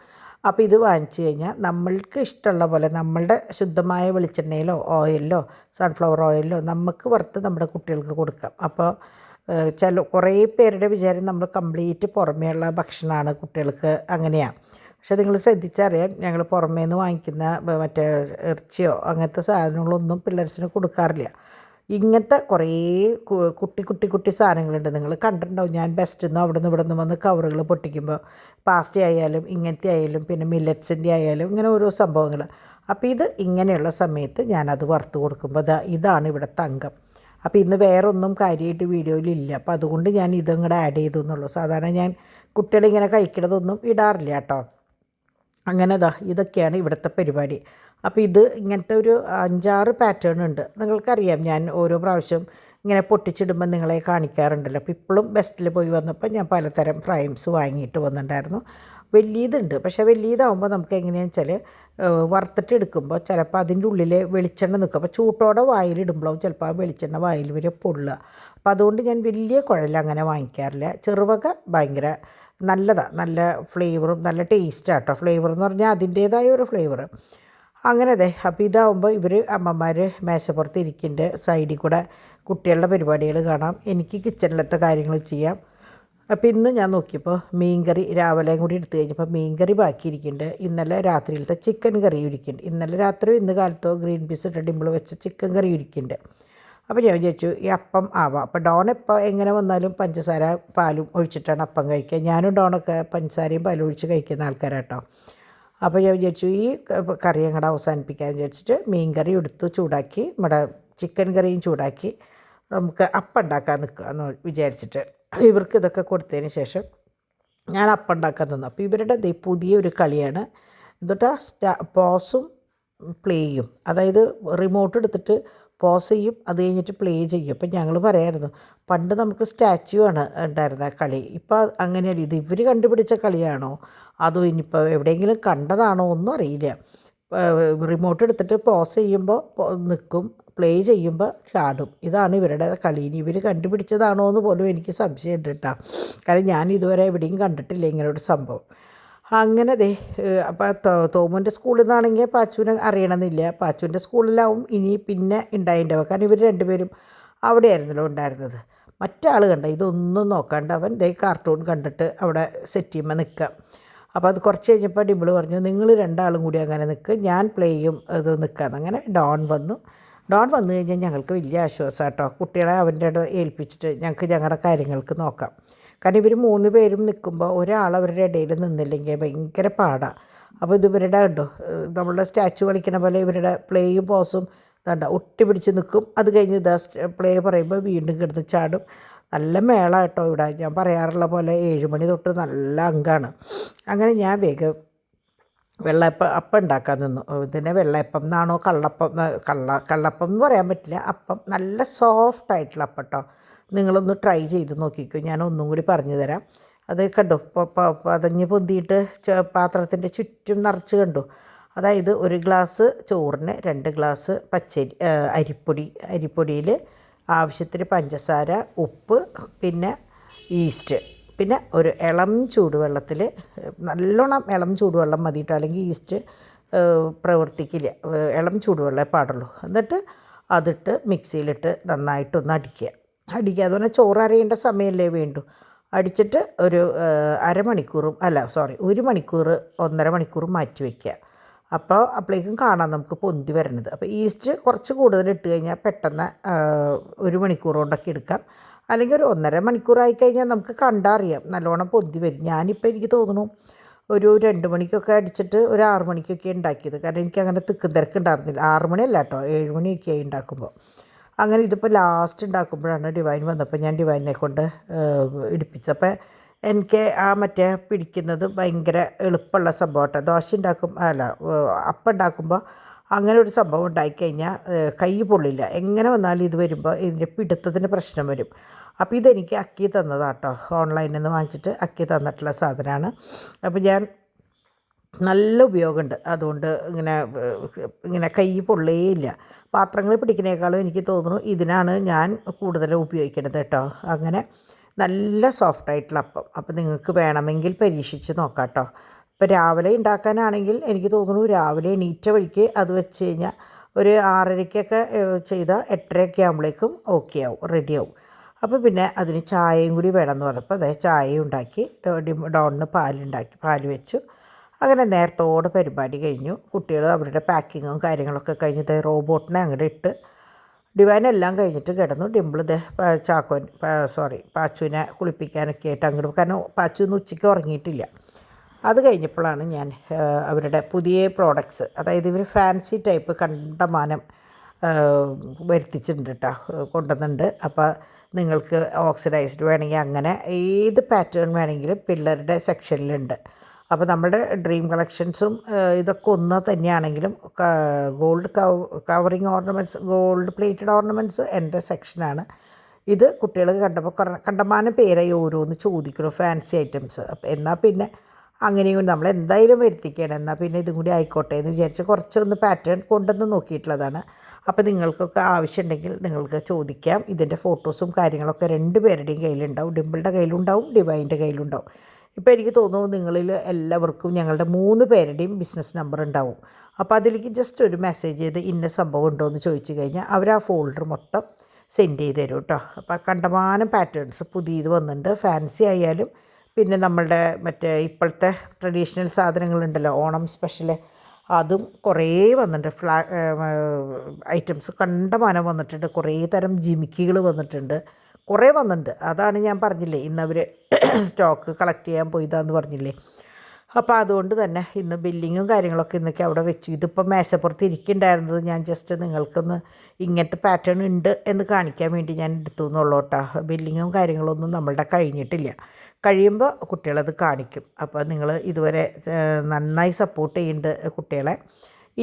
അപ്പോൾ ഇത് വാങ്ങിച്ചു കഴിഞ്ഞാൽ നമ്മൾക്ക് ഇഷ്ടമുള്ള പോലെ നമ്മളുടെ ശുദ്ധമായ വെളിച്ചെണ്ണയിലോ ഓയിലിലോ സൺഫ്ലവർ ഓയിലിലോ നമുക്ക് വറുത്ത് നമ്മുടെ കുട്ടികൾക്ക് കൊടുക്കാം. അപ്പോൾ കുറേ പേരുടെ വിചാരം നമ്മൾ കംപ്ലീറ്റ് പുറമേയുള്ള ഭക്ഷണമാണ് കുട്ടികൾക്ക്, അങ്ങനെയാണ്. പക്ഷേ നിങ്ങൾ ശ്രദ്ധിച്ചറിയാൻ, ഞങ്ങൾ പുറമേ നിന്ന് വാങ്ങിക്കുന്ന മറ്റേ ഇറച്ചിയോ അങ്ങനത്തെ സാധനങ്ങളൊന്നും പിള്ളേർസിന് കൊടുക്കാറില്ല. ഇങ്ങനത്തെ കുറേ കുട്ടി സാധനങ്ങളുണ്ട്. നിങ്ങൾ കണ്ടിട്ടുണ്ടാവും. ഞാൻ ബെസ്റ്റ് നിന്ന് അവിടെ നിന്ന് ഇവിടെ നിന്ന് വന്ന് കവറുകൾ പൊട്ടിക്കുമ്പോൾ പാസ്ത ആയാലും ഇങ്ങനത്തെ ആയാലും പിന്നെ മില്ലറ്റ്സിൻ്റെ ആയാലും ഇങ്ങനെ ഓരോ സംഭവങ്ങൾ. അപ്പോൾ ഇത് ഇങ്ങനെയുള്ള സമയത്ത് ഞാനത് വറുത്ത് കൊടുക്കുമ്പോൾ ഇതാണ് ഇവിടെ തങ്കം. അപ്പോൾ ഇന്ന് വേറെ ഒന്നും കാര്യമായിട്ട് വീഡിയോയിലില്ല, അപ്പോൾ അതുകൊണ്ട് ഞാൻ ഇതും കൂടെ ആഡ് ചെയ്തു എന്നുള്ളൂ. സാധാരണ ഞാൻ കുട്ടികളിങ്ങനെ കഴിക്കണതൊന്നും ഇടാറില്ല കേട്ടോ. അങ്ങനെ ഇതൊക്കെയാണ് ഇവിടുത്തെ പരിപാടി. അപ്പോൾ ഇത് ഇങ്ങനത്തെ ഒരു 5-6 പാറ്റേൺ ഉണ്ട്. നിങ്ങൾക്കറിയാം, ഞാൻ ഓരോ പ്രാവശ്യം ഇങ്ങനെ പൊട്ടിച്ചിടുമ്പോൾ നിങ്ങളെ കാണിക്കാറുണ്ടല്ലോ. അപ്പോൾ ഇപ്പോഴും ബെസ്റ്റിൽ പോയി വന്നപ്പോൾ ഞാൻ പലതരം ഫ്രൈംസ് വാങ്ങിയിട്ട് വന്നിട്ടുണ്ടായിരുന്നു. വലിയതുണ്ട്, പക്ഷേ വലിയതാകുമ്പോൾ നമുക്ക് എങ്ങനെയാണെന്ന് വെച്ചാൽ വറുത്തിട്ട് എടുക്കുമ്പോൾ ചിലപ്പോൾ അതിൻ്റെ ഉള്ളിൽ വെളിച്ചെണ്ണ നിൽക്കും. അപ്പോൾ ചൂട്ടോടെ വായിലിടുമ്പോഴും ചിലപ്പോൾ ആ വെളിച്ചെണ്ണ വായിൽ വരെ പൊള്ളുക. അപ്പോൾ അതുകൊണ്ട് ഞാൻ വലിയ കുഴൽ അങ്ങനെ വാങ്ങിക്കാറില്ല. ചെറുവക ഭയങ്കര നല്ലതാണ്, നല്ല ഫ്ലേവറും നല്ല ടേസ്റ്റാണ് കേട്ടോ. ഫ്ലേവർ എന്ന് പറഞ്ഞാൽ അതിൻ്റേതായ ഒരു ഫ്ലേവർ. അങ്ങനെ അപ്പോൾ ഇതാവുമ്പോൾ ഇവർ അമ്മമാർ മേശപ്പുറത്ത് ഇരിക്കുന്നുണ്ട്, സൈഡിൽ കൂടെ കുട്ടികളുടെ പരിപാടികൾ കാണാം, എനിക്ക് കിച്ചണിലത്തെ കാര്യങ്ങൾ ചെയ്യാം. അപ്പോൾ ഇന്ന് ഞാൻ നോക്കിയപ്പോൾ മീൻകറി രാവിലെയും കൂടി എടുത്തു കഴിഞ്ഞപ്പോൾ മീൻകറി ബാക്കിയിരിക്കുന്നുണ്ട്. ഇന്നലെ രാത്രിയിലത്തെ ചിക്കൻ കറി ഇരിക്കുന്നുണ്ട്. ഇന്നലെ രാത്രിയോ ഇന്ന് കാലത്തോ ഗ്രീൻ പീസ് ഇട്ട ഡിമ്പിൾ വെച്ച ചിക്കൻ കറി ഇരിക്കുന്നുണ്ട്. അപ്പോൾ ഞാൻ വിചാരിച്ചു ഈ അപ്പം ആവാം. അപ്പോൾ ഡോൺ എപ്പോൾ എങ്ങനെ വന്നാലും പഞ്ചസാര പാലും ഒഴിച്ചിട്ടാണ് അപ്പം കഴിക്കുക. ഞാനും ഡോണൊക്കെ പഞ്ചസാരയും പാലും ഒഴിച്ച് കഴിക്കുന്ന ആൾക്കാരാട്ടോ. അപ്പോൾ ഞാൻ വിചാരിച്ചു ഈ കറി അങ്ങോട്ട് അവസാനിപ്പിക്കാൻ വിചാരിച്ചിട്ട് മീൻ കറി എടുത്ത് ചൂടാക്കി, നമ്മുടെ ചിക്കൻ കറിയും ചൂടാക്കി നമുക്ക് അപ്പം ഉണ്ടാക്കാൻ നിൽക്കുക എന്ന് വിചാരിച്ചിട്ട് ഇവർക്ക് ഇതൊക്കെ കൊടുത്തതിന് ശേഷം ഞാൻ അപ്പം ഉണ്ടാക്കാൻ തന്നു. അപ്പോൾ ഇവരുടെ പുതിയൊരു കളിയാണ് എന്നിട്ട് പോസും പ്ലേയും, അതായത് റിമോട്ട് എടുത്തിട്ട് പോസ് ചെയ്യും, അത് കഴിഞ്ഞിട്ട് പ്ലേ ചെയ്യും. അപ്പം ഞങ്ങൾ പറയായിരുന്നു പണ്ട് നമുക്ക് സ്റ്റാച്യു ആണ് ഉണ്ടായിരുന്ന കളി, ഇപ്പോൾ അങ്ങനെയല്ല. ഇത് ഇവർ കണ്ടുപിടിച്ച കളിയാണോ അതോ ഇനിയിപ്പോൾ എവിടെയെങ്കിലും കണ്ടതാണോ ഒന്നും അറിയില്ല. റിമോട്ട് എടുത്തിട്ട് പോസ് ചെയ്യുമ്പോൾ നിൽക്കും, പ്ലേ ചെയ്യുമ്പോൾ ചാടും. ഇതാണ് ഇവരുടെ കളി. ഇനി ഇവർ കണ്ടുപിടിച്ചതാണോ എന്ന് പോലും എനിക്ക് സംശയമുണ്ട് കേട്ടോ. കാരണം ഞാൻ ഇതുവരെ എവിടെയും കണ്ടിട്ടില്ല ഇങ്ങനെ ഒരു സംഭവം. അങ്ങനെ അപ്പോൾ തോമുൻ്റെ സ്കൂളിൽ നിന്നാണെങ്കിൽ പാച്ചുവിനെ അറിയണമെന്നില്ല. പാച്ചുവിൻ്റെ സ്കൂളിലാവും ഇനി പിന്നെ ഉണ്ടായിണ്ടാവുക. കാരണം ഇവർ രണ്ടുപേരും അവിടെയായിരുന്നല്ലോ ഉണ്ടായിരുന്നത്. മറ്റാൾ കണ്ട ഇതൊന്നും നോക്കാണ്ട് അവൻ കാർട്ടൂൺ കണ്ടിട്ട് അവിടെ സെറ്റ് ചെയ്യുമ്പോൾ നിൽക്കുക. അപ്പോൾ അത് കുറച്ച് കഴിഞ്ഞപ്പോൾ ഡിമ്പിൾ പറഞ്ഞു നിങ്ങൾ രണ്ടാളും കൂടി അങ്ങനെ നിൽക്കുക, ഞാൻ പ്ലേയും ഇത് നിൽക്കാമെന്ന്. അങ്ങനെ ഡോൺ വന്നു കഴിഞ്ഞാൽ ഞങ്ങൾക്ക് വലിയ ആശ്വാസം കേട്ടോ. കുട്ടികളെ അവൻ്റെ ഏൽപ്പിച്ചിട്ട് ഞങ്ങൾക്ക് ഞങ്ങളുടെ കാര്യങ്ങൾക്ക് നോക്കാം. കാരണം ഇവർ 3 പേരും നിൽക്കുമ്പോൾ ഒരാൾ അവരുടെ ഇടയിൽ നിന്നില്ലെങ്കിൽ ഭയങ്കര പാടാണ്. അപ്പോൾ ഇവരുടെ ഉണ്ടോ നമ്മളുടെ സ്റ്റാച്ചു കളിക്കണ പോലെ ഇവരുടെ പ്ലേയും പോസും ഇതാണ്ട ഒട്ടി പിടിച്ച് നിൽക്കും. അത് കഴിഞ്ഞ് പ്ലേ പറയുമ്പോൾ വീണ്ടും കിടന്ന് ചാടും. നല്ല മേള കേട്ടോ ഇവിടെ. ഞാൻ പറയാറുള്ള പോലെ 7 മണി തൊട്ട് നല്ല അങ്കാണ്. അങ്ങനെ ഞാൻ വേഗം അപ്പം ഉണ്ടാക്കാൻ നിന്നു. ഇതിനെ വെള്ളയപ്പം എന്നാണോ കള്ളപ്പം എന്ന് പറയാൻ പറ്റില്ല. അപ്പം നല്ല സോഫ്റ്റായിട്ടുള്ള അപ്പം കേട്ടോ. നിങ്ങളൊന്ന് ട്രൈ ചെയ്ത് നോക്കിക്കോ. ഞാൻ ഒന്നും കൂടി പറഞ്ഞു തരാം. അത് കണ്ടു പതഞ്ഞ് പൊന്തിയിട്ട് പാത്രത്തിൻ്റെ ചുറ്റും നിറച്ച് കണ്ടു. അതായത് 1 ഗ്ലാസ് ചോറിന് 2 ഗ്ലാസ് അരിപ്പൊടിയിൽ ആവശ്യത്തിന് പഞ്ചസാര, ഉപ്പ്, പിന്നെ ഈസ്റ്റ്, പിന്നെ ഒരു ഇളം ചൂടുവെള്ളത്തിൽ നല്ലോണം ഇളം ചൂടുവെള്ളം മതിയിട്ട്, അല്ലെങ്കിൽ ഈസ്റ്റ് പ്രവർത്തിക്കില്ല. ഇളം ചൂടുവെള്ളമേ പാടുള്ളൂ. എന്നിട്ട് അതിട്ട് മിക്സിയിലിട്ട് നന്നായിട്ടൊന്ന് അടിക്കുക. എന്ന് പറഞ്ഞാൽ ചോറ് അരയേണ്ട സമയമല്ലേ വേണ്ടു. അടിച്ചിട്ട് ഒരു 1 മണിക്കൂർ 1 മണിക്കൂർ 1.5 മണിക്കൂർ മാറ്റി വയ്ക്കുക. അപ്പോൾ അപ്പോഴേക്കും കാണാം നമുക്ക് പൊന്തി വരണത്. അപ്പോൾ ഈസ്റ്റ് കുറച്ച് കൂടുതൽ ഇട്ട് കഴിഞ്ഞാൽ പെട്ടെന്ന് 1 മണിക്കൂർ കൊണ്ടൊക്കെ എടുക്കാം. അല്ലെങ്കിൽ ഒരു 1.5 മണിക്കൂറായി കഴിഞ്ഞാൽ നമുക്ക് കണ്ടറിയാം നല്ലോണം പൊന്തി വരും. ഞാനിപ്പോൾ എനിക്ക് തോന്നുന്നു ഒരു 2 മണിക്കൊക്കെ അടിച്ചിട്ട് ഒരു 6 മണിക്കൊക്കെ ഉണ്ടാക്കിയത്. കാരണം എനിക്ക് അങ്ങനെ തിക്കും തിരക്കുണ്ടായിരുന്നില്ല. 6 മണിയല്ല കേട്ടോ, 7 മണിയൊക്കെ ആയി ഉണ്ടാക്കുമ്പോൾ. അങ്ങനെ ഇതിപ്പോൾ ലാസ്റ്റ് ഉണ്ടാക്കുമ്പോഴാണ് ഡിവൈൻ വന്നപ്പോൾ ഞാൻ ഡിവൈനെ കൊണ്ട് ഇടിപ്പിച്ചപ്പോൾ എനിക്ക് മറ്റേ പിടിക്കുന്നത് ഭയങ്കര എളുപ്പമുള്ള സംഭവം കേട്ടോ. ദോശ അപ്പം ഉണ്ടാക്കുമ്പോൾ അങ്ങനെ ഒരു സംഭവം ഉണ്ടായിക്കഴിഞ്ഞാൽ കൈ പൊള്ളില്ല. എങ്ങനെ വന്നാലും ഇത് വരുമ്പോൾ ഇതിൻ്റെ പിടുത്തത്തിന് പ്രശ്നം വരും. അപ്പോൾ ഇതെനിക്ക് അക്കി തന്നതാണ് കേട്ടോ. ഓൺലൈനിൽ നിന്ന് വാങ്ങിച്ചിട്ട് അക്കി തന്നിട്ടുള്ള സാധനമാണ്. അപ്പോൾ ഞാൻ നല്ല ഉപയോഗമുണ്ട് അതുകൊണ്ട്. ഇങ്ങനെ കൈ പൊള്ളുകയില്ല. പാത്രങ്ങൾ പിടിക്കുന്നതിനേക്കാളും എനിക്ക് തോന്നുന്നു ഇതിനാണ് ഞാൻ കൂടുതൽ ഉപയോഗിക്കുന്നത് കേട്ടോ. അങ്ങനെ നല്ല സോഫ്റ്റായിട്ടുള്ള അപ്പം. അപ്പോൾ നിങ്ങൾക്ക് വേണമെങ്കിൽ പരീക്ഷിച്ച് നോക്കാം കേട്ടോ. ഇപ്പോൾ രാവിലെ ഉണ്ടാക്കാനാണെങ്കിൽ എനിക്ക് തോന്നുന്നു രാവിലെ എണീറ്റ വഴിക്ക് അത് വെച്ച് കഴിഞ്ഞാൽ ഒരു 6:30-ക്കൊക്കെ ചെയ്താൽ 8:30-ഒക്കെ ആകുമ്പോഴേക്കും ഓക്കെ ആവും, റെഡിയാവും. അപ്പോൾ പിന്നെ അതിന് ചായയും കൂടി വേണമെന്ന് പറഞ്ഞപ്പോൾ ചായയും ഉണ്ടാക്കി ഡോണിന് പാൽ വെച്ചു. അങ്ങനെ നേരത്തോടെ പരിപാടി കഴിഞ്ഞു. കുട്ടികൾ അവരുടെ പാക്കിങ്ങും കാര്യങ്ങളൊക്കെ കഴിഞ്ഞ് റോബോട്ടിനെ അങ്ങോട്ട് ഇട്ട് ഡിവൈനെല്ലാം കഴിഞ്ഞിട്ട് കിടന്നു. ഡിമ്പിൾ പാച്ചുവിനെ കുളിപ്പിക്കാനൊക്കെ ആയിട്ട് അങ്ങോട്ട്, കാരണം പാച്ചു ഇന്ന് ഉച്ചയ്ക്ക് ഉറങ്ങിയിട്ടില്ല. അത് കഴിഞ്ഞപ്പോഴാണ് ഞാൻ അവരുടെ പുതിയ പ്രോഡക്ട്സ്, അതായത് ഇവർ ഫാൻസി ടൈപ്പ് കണ്ടമാനം വരുത്തിച്ചിട്ടുണ്ട് കേട്ടോ, കൊണ്ടുവന്നിട്ടുണ്ട്. അപ്പോൾ നിങ്ങൾക്ക് ഓക്സിഡൈസ്ഡ് വേണമെങ്കിൽ അങ്ങനെ ഏത് പാറ്റേൺ വേണമെങ്കിലും പിള്ളേരുടെ സെക്ഷനിലുണ്ട്. അപ്പോൾ നമ്മുടെ ഡ്രീം കളക്ഷൻസും ഇതൊക്കെ ഒന്ന് തന്നെയാണെങ്കിലും gold covering ornaments, gold plated ornaments എൻ്റെ സെക്ഷനാണ്. ഇത് കുട്ടികൾ കണ്ടപ്പോൾ കണ്ടമാനം പേരായി ഓരോന്ന് ചോദിക്കണു ഫാൻസി ഐറ്റംസ്. അപ്പോൾ എന്നാൽ പിന്നെ അങ്ങനെയും നമ്മൾ എന്തായാലും വരുത്തിക്കണം, എന്നാൽ പിന്നെ ഇതും കൂടി ആയിക്കോട്ടെ എന്ന് വിചാരിച്ച് കുറച്ചൊന്ന് പാറ്റേൺ കൊണ്ടുവന്ന് നോക്കിയിട്ടുള്ളതാണ്. അപ്പോൾ നിങ്ങൾക്കൊക്കെ ആവശ്യമുണ്ടെങ്കിൽ നിങ്ങൾക്ക് ചോദിക്കാം. ഇതിൻ്റെ ഫോട്ടോസും കാര്യങ്ങളൊക്കെ 2 പേരുടെയും കയ്യിലുണ്ടാവും. ഡിമ്പിളുടെ കയ്യിലുണ്ടാവും, ഡിവൈൻ്റെ കയ്യിലുണ്ടാവും. ഇപ്പോൾ എനിക്ക് തോന്നുന്നു നിങ്ങളിൽ എല്ലാവർക്കും ഞങ്ങളുടെ 3 പേരുടെയും ബിസിനസ് നമ്പർ ഉണ്ടാവും. അപ്പോൾ അതിലേക്ക് ജസ്റ്റ് ഒരു മെസ്സേജ് ചെയ്ത് ഇന്ന സംഭവം ഉണ്ടോ എന്ന് ചോദിച്ചു കഴിഞ്ഞാൽ അവർ ആ ഫോൾഡർ മൊത്തം സെൻഡ് ചെയ്ത് തരും കേട്ടോ. അപ്പോൾ കണ്ടമാനം പാറ്റേൺസ് പുതിയത് വന്നിട്ടുണ്ട്. ഫാൻസി ആയാലും പിന്നെ നമ്മളുടെ മറ്റേ ഇപ്പോഴത്തെ ട്രഡീഷണൽ സാധനങ്ങളുണ്ടല്ലോ, ഓണം സ്പെഷ്യൽ, അതും കുറേ വന്നിട്ടുണ്ട്. ഐറ്റംസ് കണ്ടമാനം വന്നിട്ടുണ്ട്. കുറേ തരം ജിമിക്കികൾ വന്നിട്ടുണ്ട്, കുറേ വന്നിട്ടുണ്ട്. അതാണ് ഞാൻ പറഞ്ഞില്ലേ ഇന്നവർ സ്റ്റോക്ക് കളക്ട് ചെയ്യാൻ പോയതാന്ന് പറഞ്ഞില്ലേ. അപ്പോൾ അതുകൊണ്ട് തന്നെ ഇന്ന് ബില്ലിങ്ങും കാര്യങ്ങളൊക്കെ ഇന്നൊക്കെ അവിടെ വെച്ചു. ഇതിപ്പോൾ മേശപ്പുറത്ത് ഇരിക്കുന്നുണ്ടായിരുന്നത് ഞാൻ ജസ്റ്റ് നിങ്ങൾക്കൊന്ന് ഇങ്ങനത്തെ പാറ്റേൺ ഉണ്ട് എന്ന് കാണിക്കാൻ വേണ്ടി ഞാൻ എടുത്തു എന്നുള്ളൂ കേട്ടോ. ബില്ലിങ്ങും കാര്യങ്ങളൊന്നും നമ്മളുടെ കഴിഞ്ഞിട്ടില്ല. കഴിയുമ്പോൾ കുട്ടികളത് കാണിക്കും. അപ്പോൾ നിങ്ങൾ ഇതുവരെ നന്നായി സപ്പോർട്ട് ചെയ്യുന്നുണ്ട് കുട്ടികളെ.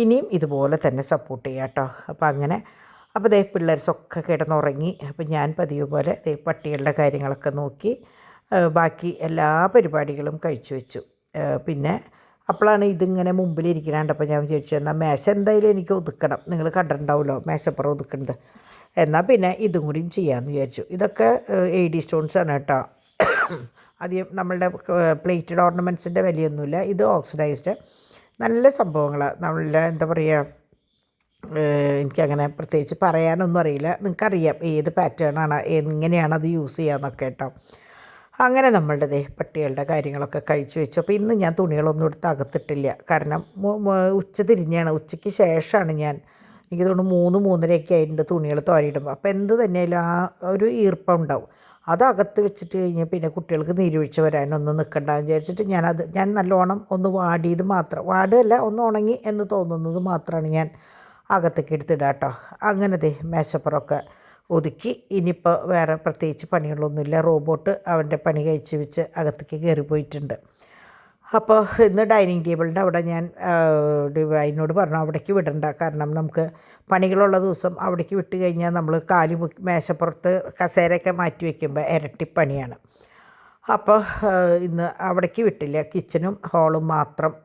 ഇനിയും ഇതുപോലെ തന്നെ സപ്പോർട്ട് ചെയ്യാം കേട്ടോ. അപ്പോൾ അങ്ങനെ അപ്പോൾ ദേ പിള്ളേർസൊക്കെ കിടന്നുറങ്ങി. അപ്പോൾ ഞാൻ പതിവ് പോലെ ദേ പട്ടികളുടെ കാര്യങ്ങളൊക്കെ നോക്കി ബാക്കി എല്ലാ പരിപാടികളും കഴിച്ചു വെച്ചു. പിന്നെ അപ്പോഴാണ് ഇതിങ്ങനെ മുമ്പിലിരിക്കണാണ്ട്. അപ്പോൾ ഞാൻ വിചാരിച്ചു എന്നാൽ മേശ എന്തായാലും എനിക്ക് ഒതുക്കണം. നിങ്ങൾ കണ്ടിട്ടുണ്ടാവുമല്ലോ മേശപ്പുറം ഒതുക്കുന്നത്. എന്നാൽ പിന്നെ ഇതും കൂടിയും ചെയ്യാമെന്ന് വിചാരിച്ചു. ഇതൊക്കെ AD സ്റ്റോൺസാണ് കേട്ടോ. ആദ്യം നമ്മളുടെ പ്ലേറ്റഡ് ഓർണമെൻറ്റ്സിൻ്റെ വിലയൊന്നുമില്ല. ഇത് ഓക്സിഡൈസ്ഡ് നല്ല സംഭവങ്ങളാണ്. നമ്മളുടെ എന്താ പറയുക, എനിക്കങ്ങനെ പ്രത്യേകിച്ച് പറയാനൊന്നും അറിയില്ല. നിങ്ങൾക്കറിയാം ഏത് പാറ്റേണാണ് എങ്ങനെയാണ് അത് യൂസ് ചെയ്യാമെന്നൊക്കെ കേട്ടോ. അങ്ങനെ നമ്മളുടെ പട്ടികളുടെ കാര്യങ്ങളൊക്കെ കഴിച്ചു വെച്ചു. അപ്പോൾ ഇന്ന് ഞാൻ തുണികളൊന്നും എടുത്ത് അകത്തിട്ടില്ല. കാരണം ഉച്ച തിരിഞ്ഞാണ്. ഉച്ചയ്ക്ക് ശേഷമാണ് ഞാൻ, എനിക്ക് തോന്നുന്നു 3-3:30 ആയിട്ടുണ്ട് തുണികൾ തോരയിടുമ്പോൾ. അപ്പോൾ എന്ത് തന്നെയായാലും ആ ഒരു ഈർപ്പം ഉണ്ടാവും. അത് അകത്ത് വെച്ചിട്ട് കഴിഞ്ഞാൽ പിന്നെ കുട്ടികൾക്ക് നീരുവീഴ്ച വരാനൊന്നും നിൽക്കണ്ടെന്ന് വിചാരിച്ചിട്ട് ഞാൻ നല്ലോണം ഒന്ന് വാടിയത് മാത്രം, വാടുകയല്ല ഒന്ന് ഉണങ്ങി എന്ന് തോന്നുന്നത് മാത്രമാണ് ഞാൻ അകത്തേക്ക് എടുത്തിടുക കേട്ടോ. അങ്ങനെ മേശപ്പുറമൊക്കെ ഒതുക്കി. ഇനിയിപ്പോൾ വേറെ പ്രത്യേകിച്ച് പണികളൊന്നുമില്ല. റോബോട്ട് അവൻ്റെ പണി കഴിച്ച് വെച്ച് അകത്തേക്ക് കയറി പോയിട്ടുണ്ട്. അപ്പോൾ ഇന്ന് ഡൈനിങ് ടേബിളിൻ്റെ അവിടെ ഞാൻ ഡിവൈനോട് പറഞ്ഞു അവിടേക്ക് വിടണ്ട. കാരണം നമുക്ക് പണികളുള്ള ദിവസം അവിടേക്ക് വിട്ട് കഴിഞ്ഞാൽ നമ്മൾ കാല് മേശപ്പുറത്ത് കസേരയൊക്കെ മാറ്റി വയ്ക്കുമ്പോൾ ഇരട്ടിപ്പണിയാണ്. അപ്പോൾ ഇന്ന് അവിടേക്ക് വിട്ടില്ല. കിച്ചനും ഹാളും മാത്രം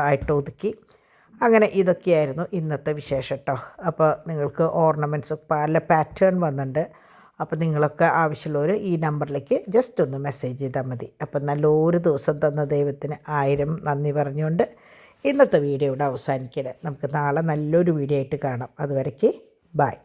ആയിട്ട് ഒതുക്കി. അങ്ങനെ ഇതൊക്കെയായിരുന്നു ഇന്നത്തെ വിശേഷം കേട്ടോ. അപ്പോൾ നിങ്ങൾക്ക് ഓർണമെൻറ്റ്സ് പല പാറ്റേൺ വന്നിട്ടുണ്ട്. അപ്പോൾ നിങ്ങളൊക്കെ ആവശ്യമുള്ളവർ ഈ നമ്പറിലേക്ക് ജസ്റ്റ് ഒന്ന് മെസ്സേജ് ചെയ്താൽ മതി. അപ്പം നല്ലൊരു ദിവസം തന്ന ദൈവത്തിന് 1000 നന്ദി പറഞ്ഞുകൊണ്ട് ഇന്നത്തെ വീഡിയോ ഇവിടെ അവസാനിക്കട്ടെ. നമുക്ക് നാളെ നല്ലൊരു വീഡിയോ ആയിട്ട് കാണാം. അതുവരയ്ക്ക് ബൈ.